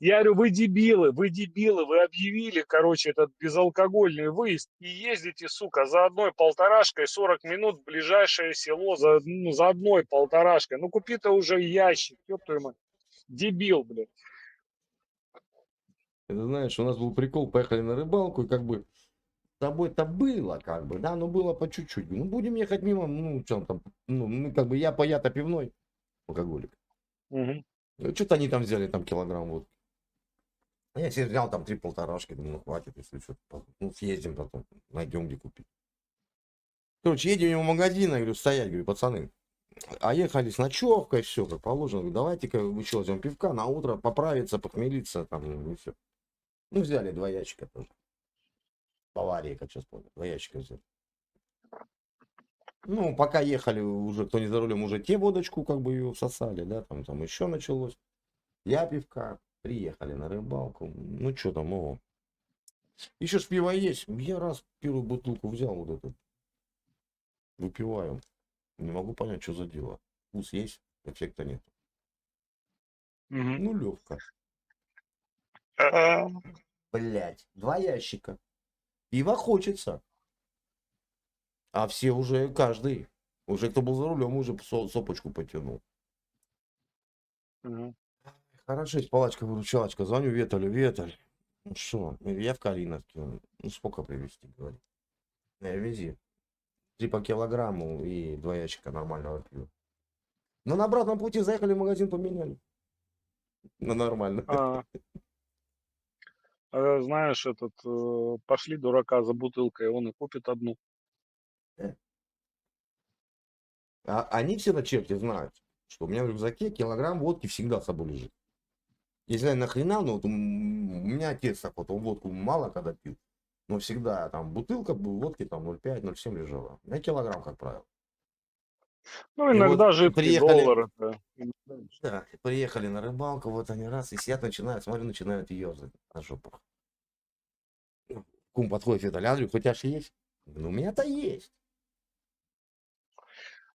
Я говорю, вы объявили, короче, этот безалкогольный выезд и ездите, сука, за одной полторашкой 40 минут в ближайшее село, за одной полторашкой. Ну, купи ты уже ящик, ёб твою мать. Дебил, блядь. Это знаешь, у нас был прикол, поехали на рыбалку, и как бы с тобой-то было, как бы, да, но было по чуть-чуть. Ну, будем ехать мимо, ну, чем там, ну, мы как бы, я-то пивной алкоголик. Мгм. Что-то они там взяли, там килограмм вот. А я себе взял там 3 полторашки, думаю, ну, хватит, если что, ну, съездим потом, найдем где купить. Короче, едем в магазин, я говорю, стоять, говорю, пацаны. А ехали с ночевкой, все как положено. Говорю, давайте-ка вы что, возьмем пивка на утро, поправиться, похмелиться, там, и все. Ну, взяли 2 ящика тоже. Баварии, как сейчас помню, 2 ящика взяли. Ну, пока ехали уже, кто не за рулем, уже те водочку, как бы ее всосали, да, там еще началось. Я пивка, приехали на рыбалку. Ну, что там, о. Еще ж пиво есть. Я раз первую бутылку взял, вот эту, выпиваю. Не могу понять, что за дело. Вкус есть, эффекта нет. Мгм. Ну, легко. А, Блять, 2 ящика. Пива хочется. А все уже, каждый, уже кто был за рулем, уже сопочку потянул. мгм. Хорошо, палачка-выручалочка. Звоню Веталю, Веталь. Ну что, я в Калиновке. Ну, сколько привезти, говорит. Вези. 3 по килограмму и 2 ящика нормального пива. Но на обратном пути заехали в магазин, поменяли. На нормально. А, знаешь, пошли дурака за бутылкой, он и купит одну. А они все на черте знают, что у меня в рюкзаке килограмм водки всегда с собой лежит. Если я нахрена, ну вот у меня отец так вот, он водку мало когда пил, но всегда там бутылка водки там 0,5, 0,7 лежала. У меня килограмм, как правило. Ну, И вот иногда жидкий приехали, доллар это. да, приехали на рыбалку, вот они раз, и сидят, начинают, смотрю, начинают ерзать на жопах. Ну, кум подходит, Виталий, Андрюх, у тебя ж есть? Ну, у меня-то есть.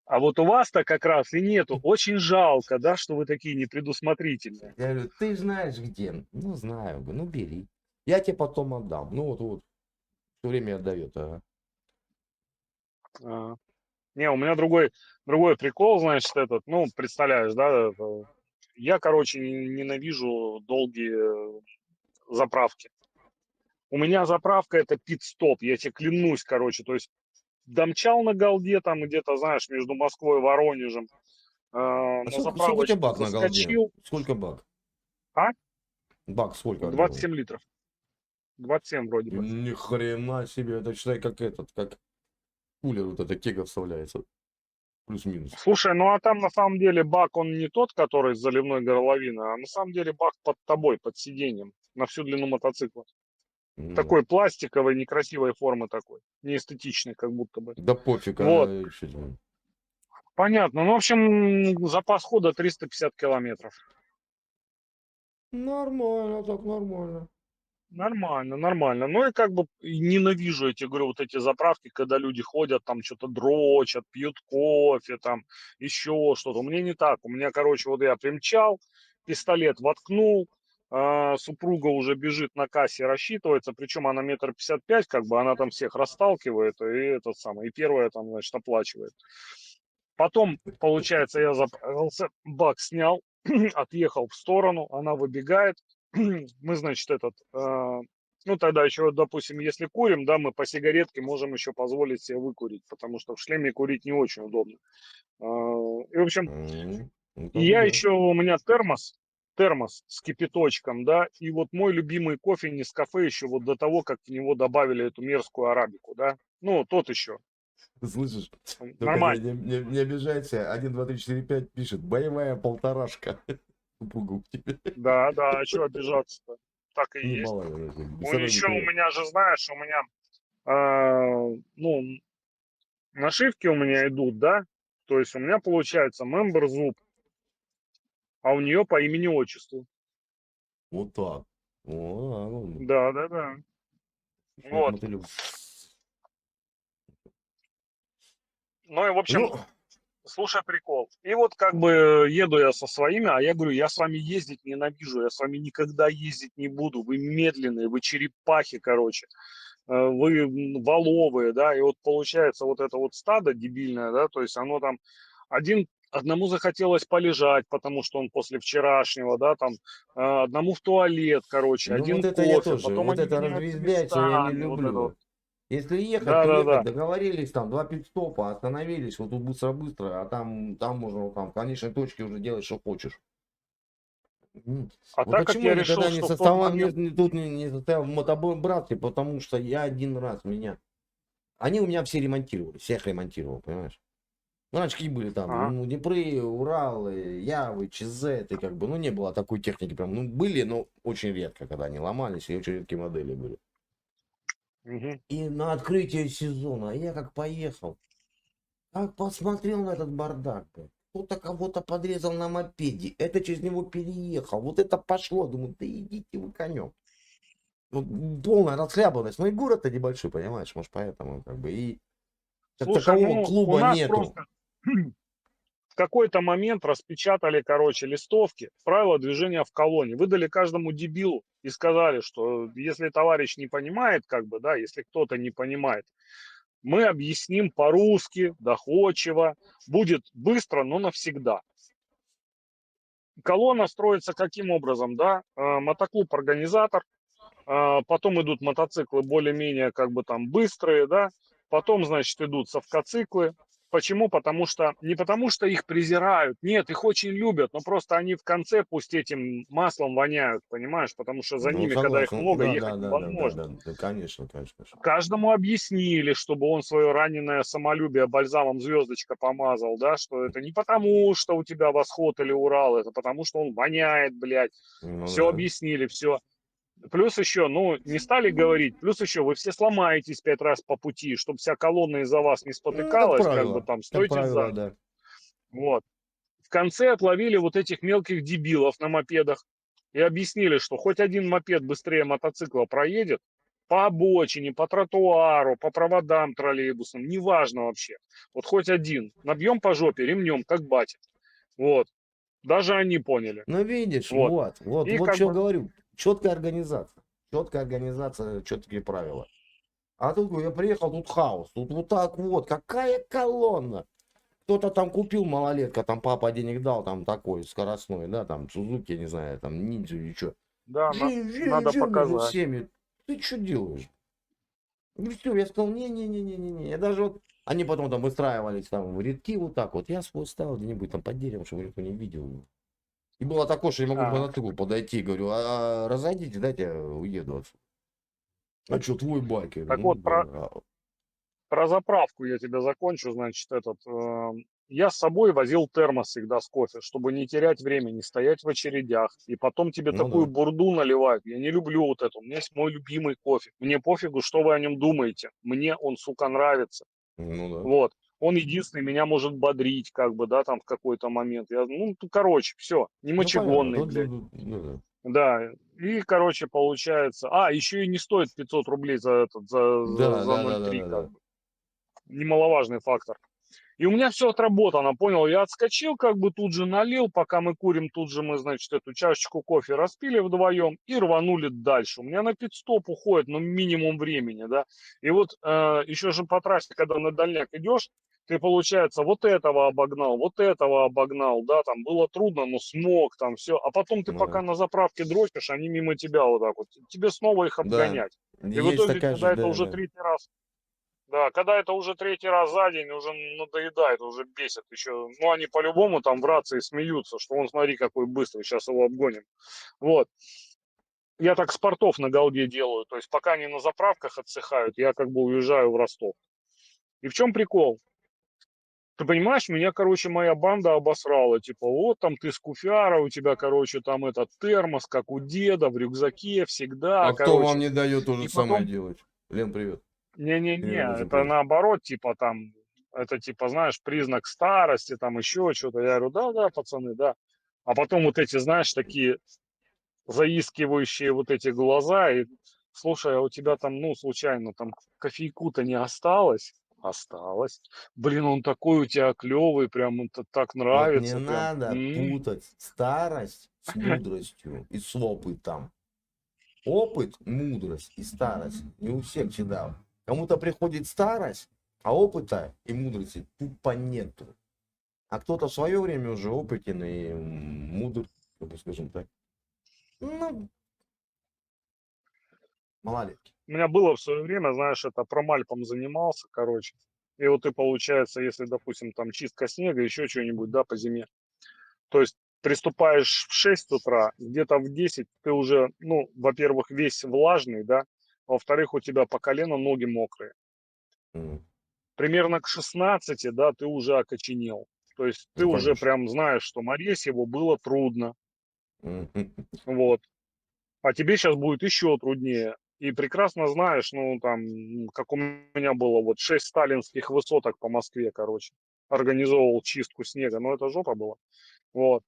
А вот у вас-то как раз и нету. Очень жалко, да, что вы такие непредусмотрительные. Я говорю, ты знаешь где? Ну, знаю, говорю, ну, бери. Я тебе потом отдам. Ну, вот, все время отдает, ага. А. Не, у меня другой прикол, значит, ну, представляешь, да, я, короче, ненавижу долгие заправки. У меня заправка это пит-стоп, я тебе клянусь, короче, то есть домчал на голде там где-то, знаешь, между Москвой и Воронежем, А на сколько у тебя заправочку бак на голде? заскочил, Сколько бак? а? Бак сколько объемом? 27 литров, 27 вроде бы. Ни хрена себе, это считай как как кулер вот эта кега вставляется. Плюс-минус. Слушай, ну а там на самом деле бак, он не тот, который с заливной горловиной, а на самом деле бак под тобой, под сиденьем, на всю длину мотоцикла. Ну, Такой пластиковой, некрасивой формы такой, неэстетичный как будто бы. да пофиг, Вот, чё тебе. понятно. Ну, в общем, запас хода 350 километров. Нормально, так нормально. Нормально, нормально. Ну и как бы ненавижу эти, говорю, вот эти заправки, когда люди ходят, там что-то дрочат, пьют кофе, там еще что-то. У меня не так. У меня, короче, вот я примчал, пистолет воткнул, супруга уже бежит на кассе, рассчитывается, причем она 1,55 м, как бы она там всех расталкивает, и этот самый, и первая там, значит, оплачивает. Потом, получается, я заправился, бак снял, отъехал в сторону, она выбегает. Мы, значит, ну, тогда еще, допустим, если курим, да, мы по сигаретке можем еще позволить себе выкурить, потому что в шлеме курить не очень удобно. И, в общем, Ну, и как бы я да. еще, у меня термос с кипяточком, да, и вот мой любимый кофе Нескафе еще вот до того, как в него добавили эту мерзкую арабику, да, ну, тот еще, Слышишь? Только нормально. не обижайся. 1, 2, 3, 4, 5 пишет. Боевая полторашка. Супругу к тебе. Да, да, а что обижаться-то? Так и Ну, есть. мало ли. Без Еще у арабики. меня же, знаешь, у меня, ну, нашивки у меня идут, да? То есть у меня получается мембер зуб, а у нее по имени-отчеству. Вот так. О, ну, Да, да, да. нет Вот. мотылек. Ну и, в общем, Ну, слушай прикол. И вот как бы еду я со своими, а я говорю, я с вами ездить ненавижу, я с вами никогда ездить не буду. Вы медленные, вы черепахи, короче. Вы воловые, да, и вот получается вот это вот стадо дебильное, да, то есть оно там, один Одному захотелось полежать, потому что он после вчерашнего, да, там, одному в туалет, короче, Ну вот один это я кофе, тоже, потом вот они это меняются разъезжается я не местами, вот это вот. люблю. Если ехать, то ехать, Да-да-да. договорились, там, 2 пит-стопа, остановились, вот тут быстро-быстро, а там можно вот там в конечной точке уже делать, что хочешь. А Вот так как почему я я решил, никогда не что в тот составал, момент... тут не состоял в мотобратстве, потому что я один раз меня... Они у меня все ремонтировали, всех ремонтировал, понимаешь? Ну, раньше какие были там, Ага. ну, Днепры, Уралы, Явы, ЧЗ, и как бы, ну, не было такой техники прям, ну, были, но очень редко, когда они ломались, и очень редкие модели были. Мгм. И на открытие сезона я как поехал, как посмотрел на этот бардак, блядь. Кто-то кого-то подрезал на мопеде, это через него переехал, вот это пошло, думаю, да идите вы конем. Вот полная расхлябанность, ну и город-то небольшой, понимаешь, может поэтому как бы и как Слушай, такового ну, у клуба нас нету. просто в какой-то момент распечатали, короче, листовки, правила движения в колонне, выдали каждому дебилу и сказали, что если товарищ не понимает, как бы, да, если кто-то не понимает, мы объясним по-русски, доходчиво, будет быстро, но навсегда. Колонна строится каким образом, да? Мотоклуб-организатор, потом идут мотоциклы более-менее как бы там быстрые, да, потом, значит, идут совкоциклы. Почему? Потому что, не потому что их презирают, нет, их очень любят, но просто они в конце пусть этим маслом воняют, понимаешь, потому что за Ну, ними, когда их согласен. много, Да, ехать да, да, да, да, невозможно. да, да, конечно, конечно, конечно. Каждому объяснили, чтобы он свое раненое самолюбие бальзамом звездочка помазал, да, что это не потому, что у тебя восход или Урал, это потому, что он воняет, блядь. Ну Все да. объяснили, все. Плюс еще, ну, не стали говорить, плюс еще вы все сломаетесь 5 раз по пути, чтобы вся колонна из-за вас не Ну, спотыкалась, как бы там, как стойте правило, сзади. да. Вот. В конце отловили вот этих мелких дебилов на мопедах и объяснили, что хоть один мопед быстрее мотоцикла проедет, по обочине, по тротуару, по проводам троллейбусным, неважно вообще. Вот хоть один. Набьем по жопе ремнем, как батя. Вот. Даже они поняли. Ну, видишь, Вот. И вот как что бы, говорю. Четкая организация, четкие правила. А тут я приехал, тут хаос. Тут вот так вот, какая колонна. Кто-то там купил, малолетка, там папа денег дал, там такой скоростной, да, там Сузуки, не знаю, там ниндзя или что. да, надо Жил между показать. всеми. Ты что делаешь? И все, я сказал, не-не-не-не-не. Я даже вот, они потом там выстраивались там в рядки вот так вот. Я свой ставил где-нибудь там под деревом, чтобы никто не видел. И было такое, что я могу к Ага. мотоциклу подойти, говорю, разойдите, дайте я уеду отсюда. А что, твой байк? Я Так говорю, ну вот, про, да. про заправку я тебя закончу, значит, я с собой возил термос всегда с кофе, чтобы не терять время, не стоять в очередях. И потом тебе Ну такую да. бурду наливают. Я не люблю вот это. У меня есть мой любимый кофе. Мне пофигу, что вы о нем думаете. Мне он, сука, нравится. Ну да. Вот. Он единственный меня может бодрить, как бы, да, там в какой-то момент. Короче, все, не Ну понятно. мочегонный, Тут, блядь. ну да. Да, и, короче, получается... еще и не стоит 500 рублей Да, за да, да, ноль да, три да, как да. бы. Немаловажный фактор. И у меня все отработано, понял? Я отскочил, как бы тут же налил, пока мы курим, тут же мы, значит, эту чашечку кофе распили вдвоем и рванули дальше. У меня на пит-стоп уходит, ну, минимум времени, да. И вот еще же по трассе, когда на дальняк идешь, ты, получается, вот этого обогнал, да, там было трудно, но смог, там все. А потом ты Ну пока да. на заправке дрочишь, они мимо тебя вот так вот. Тебе снова их Да. обгонять. И в Есть итоге, такая же, когда это да, уже да. третий раз, да, когда это уже третий раз за день, уже надоедает, уже бесит еще. Ну, они по-любому там в рации смеются, что он, смотри, какой быстрый, сейчас его обгоним. Вот. Я так спортов на голде делаю. То есть, пока они на заправках отсыхают, я как бы уезжаю в Ростов. И в чем прикол? Ты понимаешь, меня, короче, моя банда обосрала. Типа, вот там ты скуфяра, у тебя, короче, там этот термос, как у деда, в рюкзаке всегда, А кто вам короче. не дает то же И самое потом, делать? Лен, привет. не-не-не, Очень это привет. наоборот, типа там, это типа, знаешь, признак старости, там еще что-то. Я говорю, да-да, пацаны, да. А потом вот эти, знаешь, такие заискивающие вот эти глаза, и, слушай, а у тебя там, ну, случайно, там кофейку-то не осталось? Осталось. Блин, он такой у тебя клевый, прям это так Вот не нравится, прям. надо путать старость с мудростью и с опытом. Опыт, мудрость и старость не у всех всегда. Кому-то приходит старость, а опыта и мудрости тупо нету. А кто-то в свое время уже опытен и мудр, как бы скажем так. Ну, малолетки. У меня было в свое время, знаешь, это промальпом занимался, короче. И вот ты, получается, если, допустим, там чистка снега, еще что-нибудь, да, по зиме. То есть приступаешь в 6 утра, где-то в 10 ты уже, ну, во-первых, весь влажный, да, во-вторых, у тебя по колено ноги мокрые. М, Примерно к 16, да, ты уже окоченел. То есть ты Ну, уже конечно. прям знаешь, что морезь его было трудно. Мгм. Вот. А тебе сейчас будет еще труднее. И прекрасно знаешь, ну, там, как у меня было, вот 6 сталинских высоток по Москве, короче. Организовывал чистку снега, но это жопа была. Вот.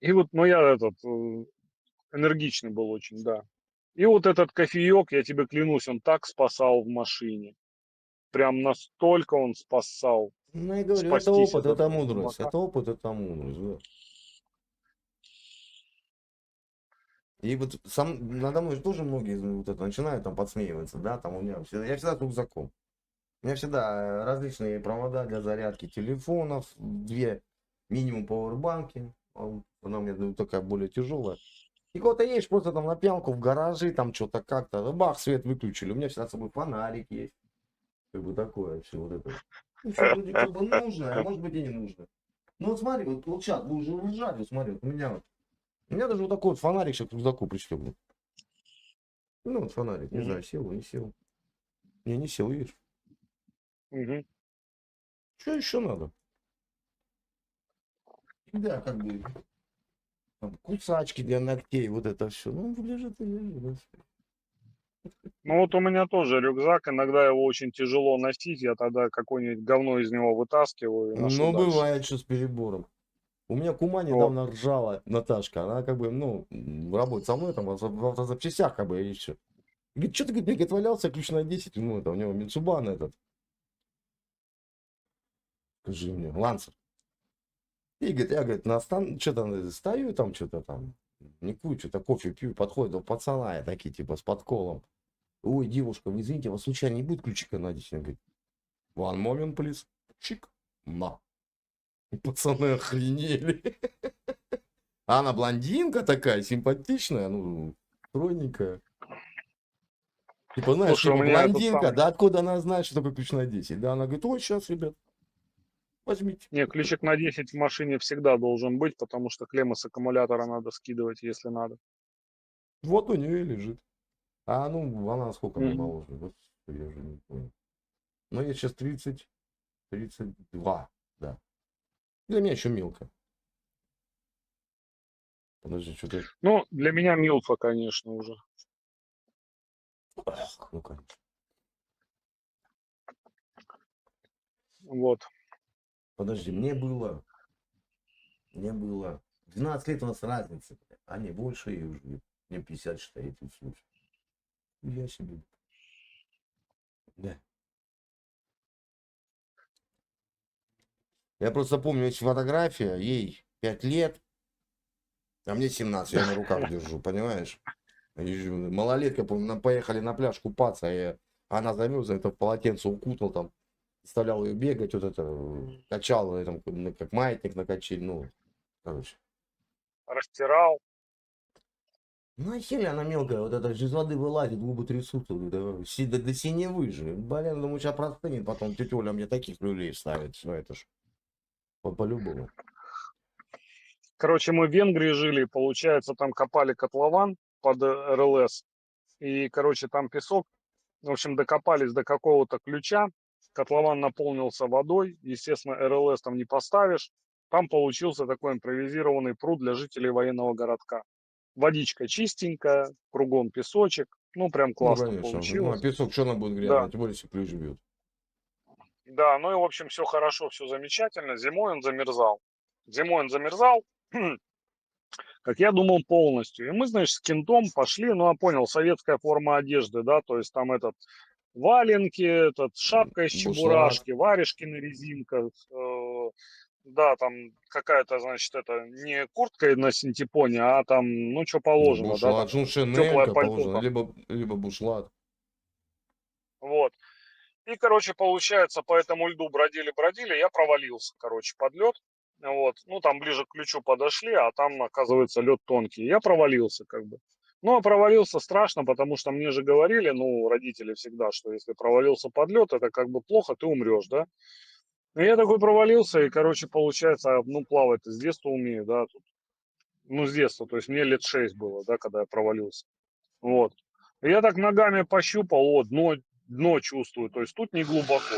И вот, ну, я энергичный был очень, да. И вот этот кофеек, я тебе клянусь, он так спасал в машине. Прям настолько он спасал. Ну, я говорю, это Спастись опыт, от это этого мудрость. тумака. Это опыт, это мудрость, да. И вот сам, надо мной же тоже многие вот это начинают там подсмеиваться, да, там у меня всегда, я всегда с рюкзаком. У меня всегда различные провода для зарядки телефонов, две минимум пауэрбанки, она у меня такая более тяжелая. И куда-то едешь просто там на пьянку в гараже, там что-то как-то, бах, свет выключили. У меня всегда с собой фонарик есть. Как бы такое все вот это. Ну, все вроде как бы нужно, а может быть и не нужно. Ну вот смотри, вот сейчас будешь ржать, вот смотри, вот у меня даже вот такой вот фонарик сейчас к рюкзаку пристегнут. Ну вот фонарик, не Мгм. знаю, сел, не сел. Не сел, видишь. Мгм. Что еще надо? Да, как бы там, кусачки для ногтей, вот это все. Ну, лежит и лежит. Господи. Ну вот у меня тоже рюкзак, иногда его очень тяжело носить, я тогда какое-нибудь говно из него вытаскиваю и ношу Но дальше. бывает, что с перебором. У меня кума Вот. недавно ржала, Наташка, она как бы, ну, работает со мной там в автозапчастях, как бы, и все. Говорит, что ты, говорит, мне, говорит, валялся, ключ на 10, ну, это у него Митсубан этот, скажи мне, Лансер. И, говорит, я, говорит, что-то стою там, что-то там, никую, что-то кофе пью, подходит до пацана, я такие, типа, с подколом. Ой, девушка, вы извините, у вас случайно не будет ключика на 10? Он говорит, one moment, please. Чик, на. И пацаны охренели. А она блондинка такая, симпатичная, ну, стройненькая. Типа, знаешь, Слушай, у типа, меня этот блондинка, самый... да откуда она знает, что такое ключ на 10? Да, она говорит, ой, сейчас, ребят, возьмите. Не, ключик на 10 в машине всегда должен быть, потому что клеммы с аккумулятора надо скидывать, если надо. Вот у нее и лежит. А ну, она сколько мне Мгм. моложе? Вот, я уже не помню. Но ей сейчас 32, да. Для меня еще мелко. Подожди, что-то... Ну, для меня Милфа, конечно, уже. Ну, конечно. Вот. Подожди, мне было 12 лет у нас разница. А не, больше, и уже мне 50 считаете, слушай. Я себе. Да. Я просто помню, есть фотография, ей 5 лет, а мне 17, я на руках держу, понимаешь? Малолетка, помню, поехали на пляж купаться, она замерзла, это в полотенце укутал там, заставлял ее бегать, вот это, качал, там, как маятник на качель, ну, короче. Растирал. Ну, а херня она мелкая, вот это же из воды вылазит, губы трясутся, вот это, до синевы же. Блин, думаю, сейчас простынет, потом тетя Оля мне таких люлей ставит, что это ж по-любому. Короче, мы в Венгрии жили, получается, там копали котлован под РЛС. И, короче, там песок. В общем, докопались до какого-то ключа. Котлован наполнился водой. Естественно, РЛС там не поставишь. Там получился такой импровизированный пруд для жителей военного городка. Водичка чистенькая, кругом песочек. Ну, прям Ну, классно конечно, ну, а получилось. песок, что она будет Да, грязный, тем более, если ключ бьет. да, ну и, в общем, все хорошо, все замечательно. Зимой он замерзал. Зимой он замерзал, как я думал, полностью. И мы, значит, с кентом пошли, ну, я понял, советская форма одежды, да, то есть там этот валенки, этот шапка из Бушлат, чебурашки, варежки на резинках, да, там какая-то, значит, это не куртка на синтепоне, а там, ну, что положено, да, там бушлат, ну, Шинель, теплое как пальто положено, там, либо бушлат. вот. И, короче, получается, по этому льду бродили-бродили, я провалился, короче, под лед. Вот, ну там ближе к ключу подошли, а там, оказывается, лед тонкий. Я провалился как бы. Ну, а провалился страшно, потому что мне же говорили, ну, родители всегда, что если провалился под лед, это как бы плохо, ты умрешь, да. И я такой провалился, и, короче, получается, ну, плавать с детства умею, да, тут. Ну, с детства, то есть мне лет 6 было, да, когда я провалился. Вот. И я так ногами пощупал, вот, дно чувствую, то есть тут не глубоко.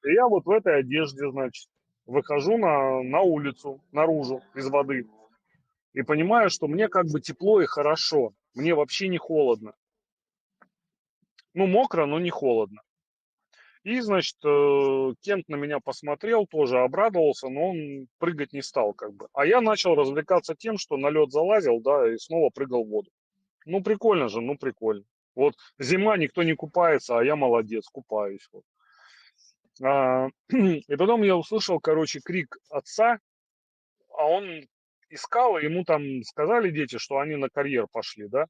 И я вот в этой одежде, значит, выхожу на улицу, наружу, из воды, и понимаю, что мне как бы тепло и хорошо. Мне вообще не холодно. Ну, мокро, но не холодно. И, значит, Кент на меня посмотрел, тоже обрадовался, но он прыгать не стал, как бы. А я начал развлекаться тем, что на лед залазил, да, и снова прыгал в воду. Ну, прикольно же, ну, прикольно. Вот зима, никто не купается, а я молодец, купаюсь. Вот. И потом я услышал, короче, крик отца, а он искал, и ему там сказали дети, что они на карьер пошли, да.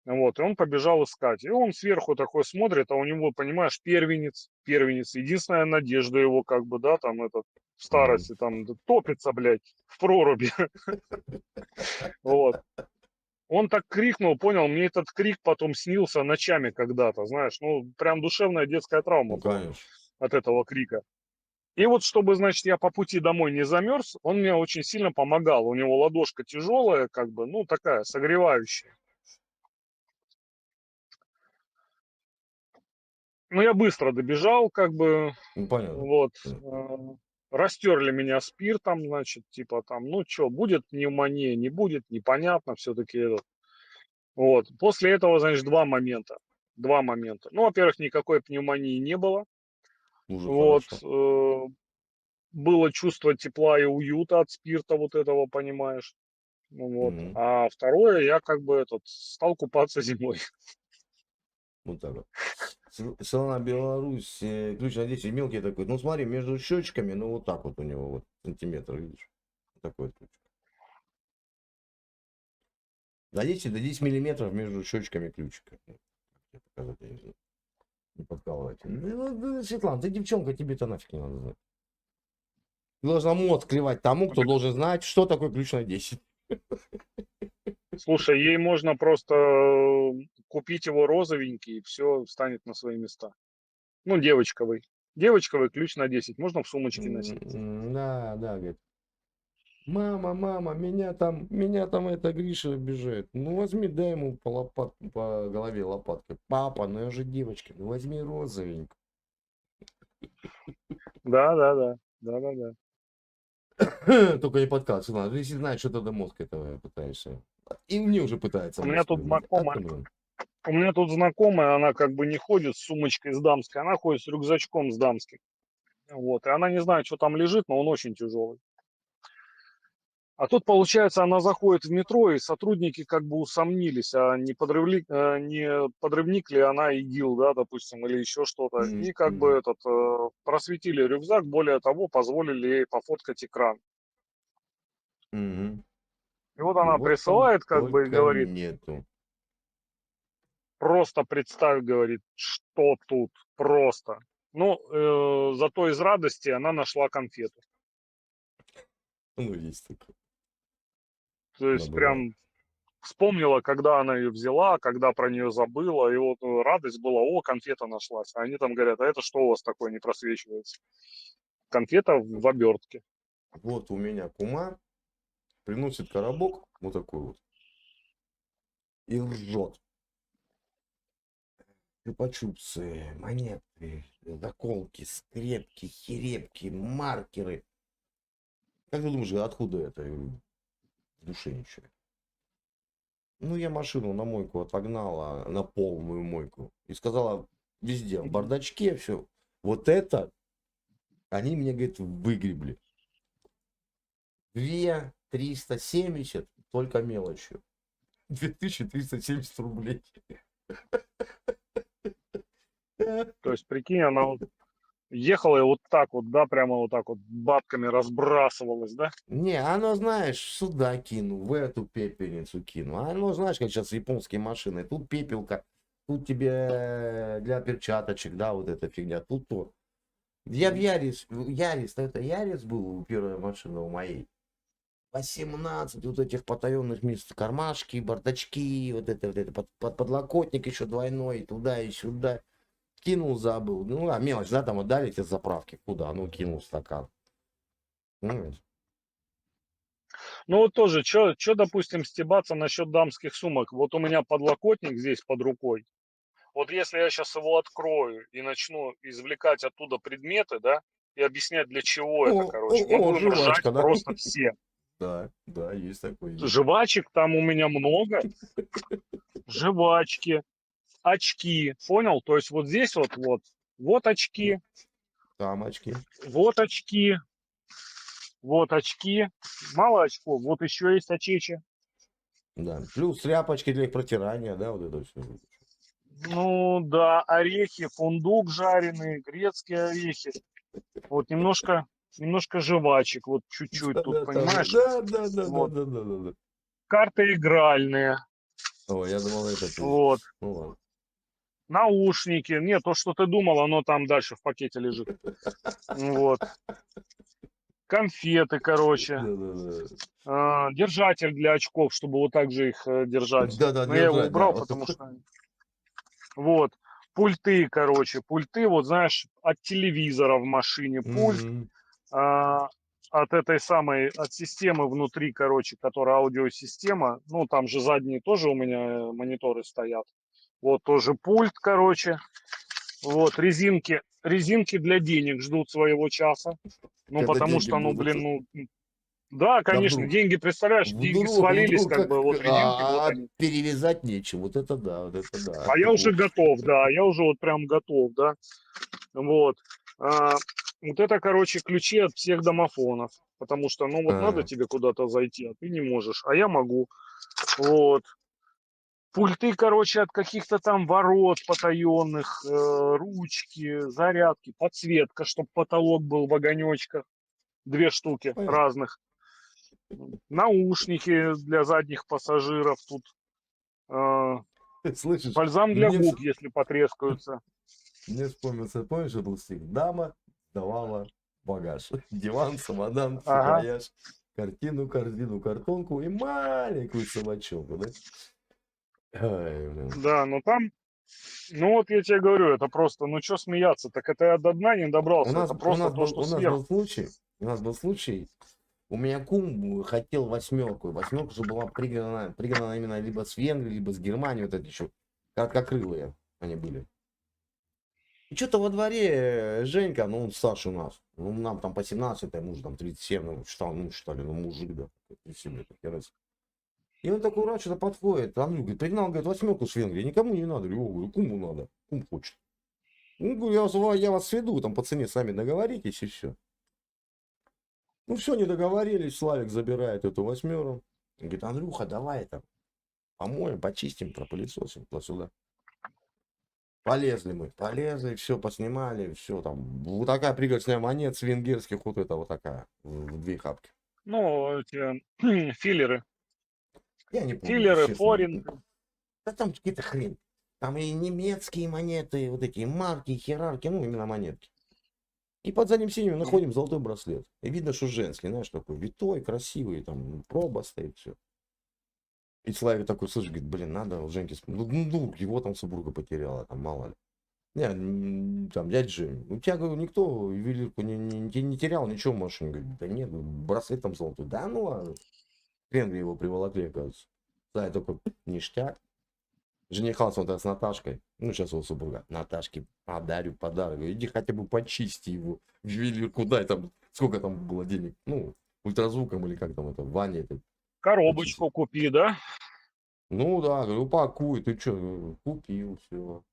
Вот, и он побежал искать. И он сверху такой смотрит, а у него, понимаешь, первенец. Единственная надежда его, как бы, да, там, этот, в старости, там, топится, блядь, в проруби. Вот. Он так крикнул, понял, мне этот крик потом снился ночами когда-то, знаешь, ну, прям душевная детская травма Ну, была конечно. от этого крика. И вот, чтобы, значит, я по пути домой не замерз, он мне очень сильно помогал. У него ладошка тяжелая, как бы, ну, такая, согревающая. Ну, я быстро добежал, как бы, Ну, понятно. вот, растерли меня спиртом, значит, типа там, ну, что, будет пневмония, не будет, непонятно, все-таки этот. Вот, после этого, значит, два момента. Ну, во-первых, никакой пневмонии не было, Уже вот, хорошо. было чувство тепла и уюта от спирта вот этого, понимаешь. Ну вот. Мгм. А второе, я как бы этот стал купаться зимой. Вот так вот. Страна Беларусь, ключ на 10 мелкий такой. Ну, смотри, между щечками, ну, вот так вот у него, вот, сантиметр, видишь? Вот такой вот ключ. До 10 миллиметров между щечками ключика. Ну, как тебе показать, я не знаю. Не подкалывайте. Ну, Светлана, ты девчонка, тебе-то нафиг не надо знать. Ты должна мозг клевать тому, кто должен знать, что такое ключ на 10. Слушай, ей можно просто купить его розовенький, и все станет на свои места. Ну, девочковый. Девочковый ключ на 10. Можно в сумочке носить. Да, да, говорит. Мама, меня там это Гриша обижает. Ну возьми, дай ему по голове лопаткой. Папа, ну я же девочка, ну возьми розовенькую. Да, да, да. Да, да, да. Только не подкалывай, ладно, если знаешь, что ты до мозга этого пытаешься. И мне уже пытается У меня мозг тут вернуть. А ты, знакомая, блин. у меня тут знакомая, она как бы не ходит с сумочкой с дамской, она ходит с рюкзачком с дамским. Вот, и она не знает, что там лежит, но он очень тяжелый. А тут, получается, она заходит в метро, и сотрудники как бы усомнились, а не подрывник ли она ИГИЛ, да, допустим, или еще что-то. И как бы просветили рюкзак, более того, позволили ей пофоткать экран. Мгм. И вот И она вот там присылает, как бы, и только говорит, нету. просто представь, говорит, что тут, просто. Ну, зато из радости она нашла конфету. Ну, есть такое. То Да, есть бывает. прям вспомнила, когда она ее взяла, когда про нее забыла, и вот радость была, о, конфета нашлась. А они там говорят, а это что у вас такое не просвечивается? Конфета в обертке. Вот у меня кума приносит коробок, вот такой вот, и ржет. Чупа-чупсы, монеты, заколки, скрепки, херепки, маркеры. Как ты думаешь, откуда это? Я говорю, в душе ничего. Ну, я машину на мойку отогнала, на полную мойку. И сказала, везде, в бардачке все. Вот это они мне, говорит, выгребли. 2370 только мелочью. 2370 рублей. То есть, прикинь, она вот ехала и вот так вот, да, прямо вот так вот бабками разбрасывалась, да? Не, оно, знаешь, сюда кину, в эту пепельницу кину. Оно, знаешь, как сейчас японские машины. Тут пепелка, тут тебе для перчаточек, да, вот эта фигня, тут то. Я в Ярис, это Ярис был, первая машина у моей. 18 вот этих потаенных мест, кармашки, бардачки, вот это подлокотник еще двойной, туда и сюда. Кинул, забыл. Ну, а мелочь, да, там отдали тебе заправки. Куда? Ну, кинул стакан. Ну, Ну вот тоже, что, допустим, стебаться насчет дамских сумок? Вот у меня подлокотник здесь под рукой. Вот если я сейчас его открою и начну извлекать оттуда предметы, да, и объяснять, для чего это, короче, мы будем ржать жвачка, да? просто все. Да, да, есть такое. Жвачек там у меня много. Жвачки, очки, понял? То есть вот здесь вот очки, Там очки. вот очки, вот очки. Мало очков, вот еще есть очечи. Да. Плюс тряпочки для их протирания, да, вот это все. Ну да, орехи, фундук жареный, грецкие орехи. Вот немножко жвачек, вот чуть-чуть тут, понимаешь? Вот. Да. Карты игральные, Ой, я думал, это ты. вот. Ну ладно. Наушники. Нет, то, что ты думал, оно там дальше в пакете лежит. Вот. Конфеты, короче. Да. Держатель для очков, чтобы вот так же их держать. Да, Но я его держать, да. убрал, потому что... Вот. Пульты, короче. Пульты, вот знаешь, от телевизора в машине пульт. Мгм. От этой самой, от системы внутри, короче, которая аудиосистема. Ну, там же задние тоже у меня мониторы стоят. Вот тоже пульт, короче. Вот, резинки для денег ждут своего часа. Ну, Когда потому деньги что, ну, будут. блин, ну, да, Да конечно, вдруг. деньги, представляешь, деньги свалились, как бы, вот резинки, вот они. Перевязать нечем. Вот это да, вот это да. А я уже готов, да, я уже вот прям готов, да. Вот. Вот это, короче, ключи от всех домофонов. Потому что, ну, вот надо А, тебе куда-то зайти, а ты не можешь, а я могу. Вот. Пульты, короче, от каких-то там ворот потаенных, ручки, зарядки, подсветка, чтобы потолок был в огонечках. 2 штуки понятно. разных. Наушники для задних пассажиров тут. э, Слышишь, Бальзам для губ, если потрескаются. мне вспомнился, помнишь, был стих? Дама давала багаж. Диван, самодан, Ага. саквояж, картину, корзину, картонку и маленькую собачонку, да? Ай, блин. Да, но там, ну вот я тебе говорю, это просто, ну что смеяться, так это я до дна не добрался, это просто то, что У нас был сверху. случай, у меня кум хотел восьмерку. Восьмерка же была пригнана именно либо с Венгрии, либо с Германии, вот это еще короткокрылые они были. И что-то во дворе Женька, ну он старше нас, ну нам там по 17, а ему же там 37, ну считали, ну мужик, да, 37 лет, как раз. И он такой раз что-то подходит, Андрюк, говорит, пригнал, говорит, восьмерку с Венгрии, никому не надо, я говорю, куму надо, кум хочет. Ну, говорю, я вас сведу, там по цене сами договоритесь и все. Ну все, не договорились, Славик забирает эту восьмерку. Говорит, Андрюха, давай там помоем, почистим, пропылесосим туда-сюда. Полезли, все поснимали, все там. Вот такая пригоршня монет с венгерских, вот это вот такая, в 2 хапки. Ну, эти филлеры. Я не помню, Филлеры, честно. форинты. Да там какие-то хрень. Там и немецкие монеты, вот эти марки, херарки, ну именно монетки. И под задним сиденьем находим золотой браслет. И видно, что женский, знаешь, такой витой, красивый, там проба стоит, все. И Славик такой, слышишь, говорит, блин, надо у Женьки, ну, его там супруга потеряла, там, мало ли. Не, там, дядь Жень, у тебя, говорю, никто ювелирку не терял, ничего в машине. Говорит, да нет, браслет там золотой. Да ну ладно. В Венгрии его приволокли, оказывается. Да, я такой, ништяк. Женихался он тогда с Наташкой, ну, сейчас его супруга. Наташке подарю подарок. Говорю, иди хотя бы почисти его, ювелирку дай там, сколько там было денег, ну, ультразвуком или как там это, Ваня это. Коробочку купи, да? Ну да, говорю, упакуй, ты что, купил, все.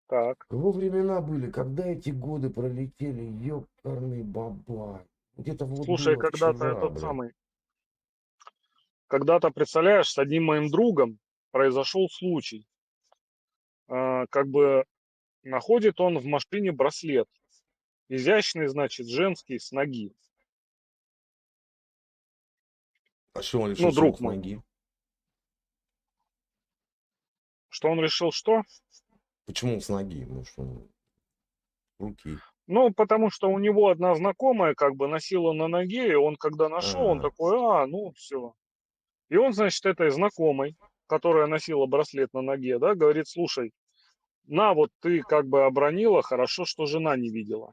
Так. Во времена были, когда эти годы пролетели, ёкарный бабай. Где-то вот Слушай, было когда-то вчера, этот блин. самый, когда-то, представляешь, с одним моим другом произошел случай. Как бы находит он в машине браслет. Изящный, значит, женский, с ноги. А что он Ну, решил друг с мой. ноги? Что он решил, что? Почему он с ноги? Ну, что... Руки. Ну, потому что у него одна знакомая как бы носила на ноге, и он когда нашел, он А, такой, ну все. И он, значит, этой знакомой, которая носила браслет на ноге, да, говорит, слушай, на, вот ты как бы обронила, хорошо, что жена не видела.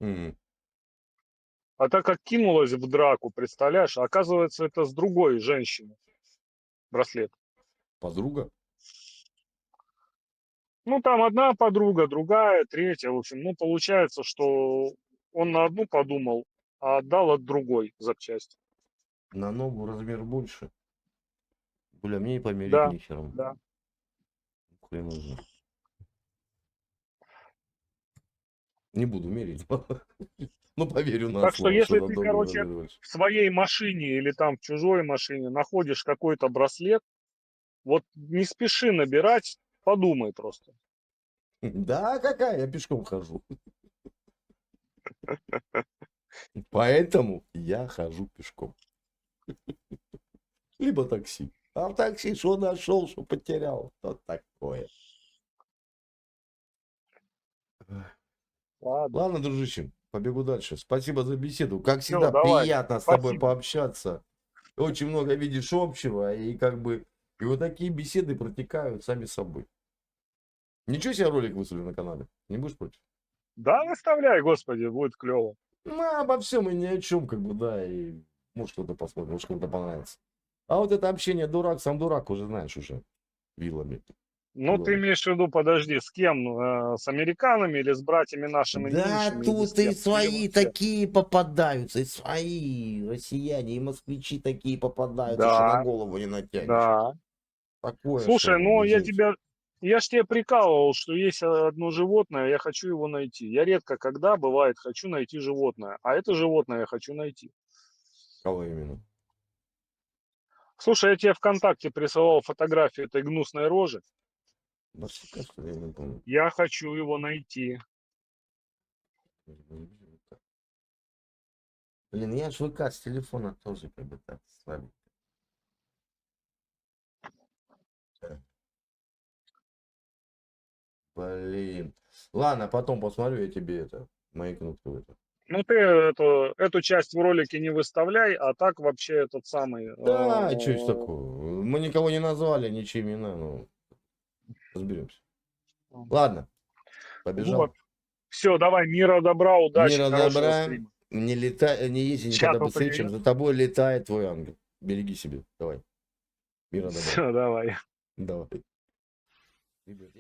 м, А так как кинулась в драку, представляешь, оказывается, это с другой женщиной браслет. подруга? Ну, там одна подруга, другая, третья, в общем. Ну, получается, что он на одну подумал, а отдал от другой запчасти. На ногу размер больше. Бля, мне и померить Да, нехером. да. Хрен нужно. Не буду мерить. Ну, поверю на Так что слово, что если на ты, ногу короче, размер больше. в своей машине или там в чужой машине находишь какой-то браслет, вот не спеши набирать, подумай просто. Да, какая? Я пешком хожу. Поэтому я хожу пешком. Либо такси. А в такси что нашел, что потерял? Что такое? Ладно. Ладно, дружище, побегу дальше. Спасибо за беседу. Как Все, всегда, давай. приятно с тобой Спасибо. пообщаться. Очень много видишь общего. И как бы и вот такие беседы протекают сами собой. Ничего себе ролик выставлю на канале. Не будешь против? Да, выставляй, господи, будет клево. Ну, обо всем и ни о чем, как бы, да. И может кто-то посмотрит, может кому-то понравится. А вот это общение дурак, сам дурак, уже знаешь, уже вилами. Ну, ты Вилами. имеешь в виду, подожди, с кем? С американами или с братьями нашими Да, меньшими или с тут и кем? Или свои вообще? такие попадаются, и свои россияне, и москвичи такие попадаются, что на Да, голову не натянешь. да. Такое, Слушай, что ну жесть. я ж тебя прикалывал, что есть одно животное, я хочу его найти. Я редко когда, бывает, хочу найти животное, а это животное я хочу найти. Кого именно? Слушай, я тебе ВКонтакте присылал фотографию этой гнусной рожи. Барсука, что ли, я не помню. Я хочу его найти. Блин, я ж ВК с телефона тоже как бы так с вами. Блин. Ладно, потом посмотрю, я тебе это, маякну в это. Ну, ты эту часть в ролике не выставляй, а так вообще этот самый... Да, что это такое? Мы никого не назвали, ничьи имена, ну, разберемся. Ладно, Вот. побежал. Все, давай, мира, добра, удачи, Мира хорошего добра, стрима. не езди никогда Чату быстрее, чем привет. за тобой летает твой ангел. Береги себя, давай. Мира добра. Все, давай. Давай. Ребят,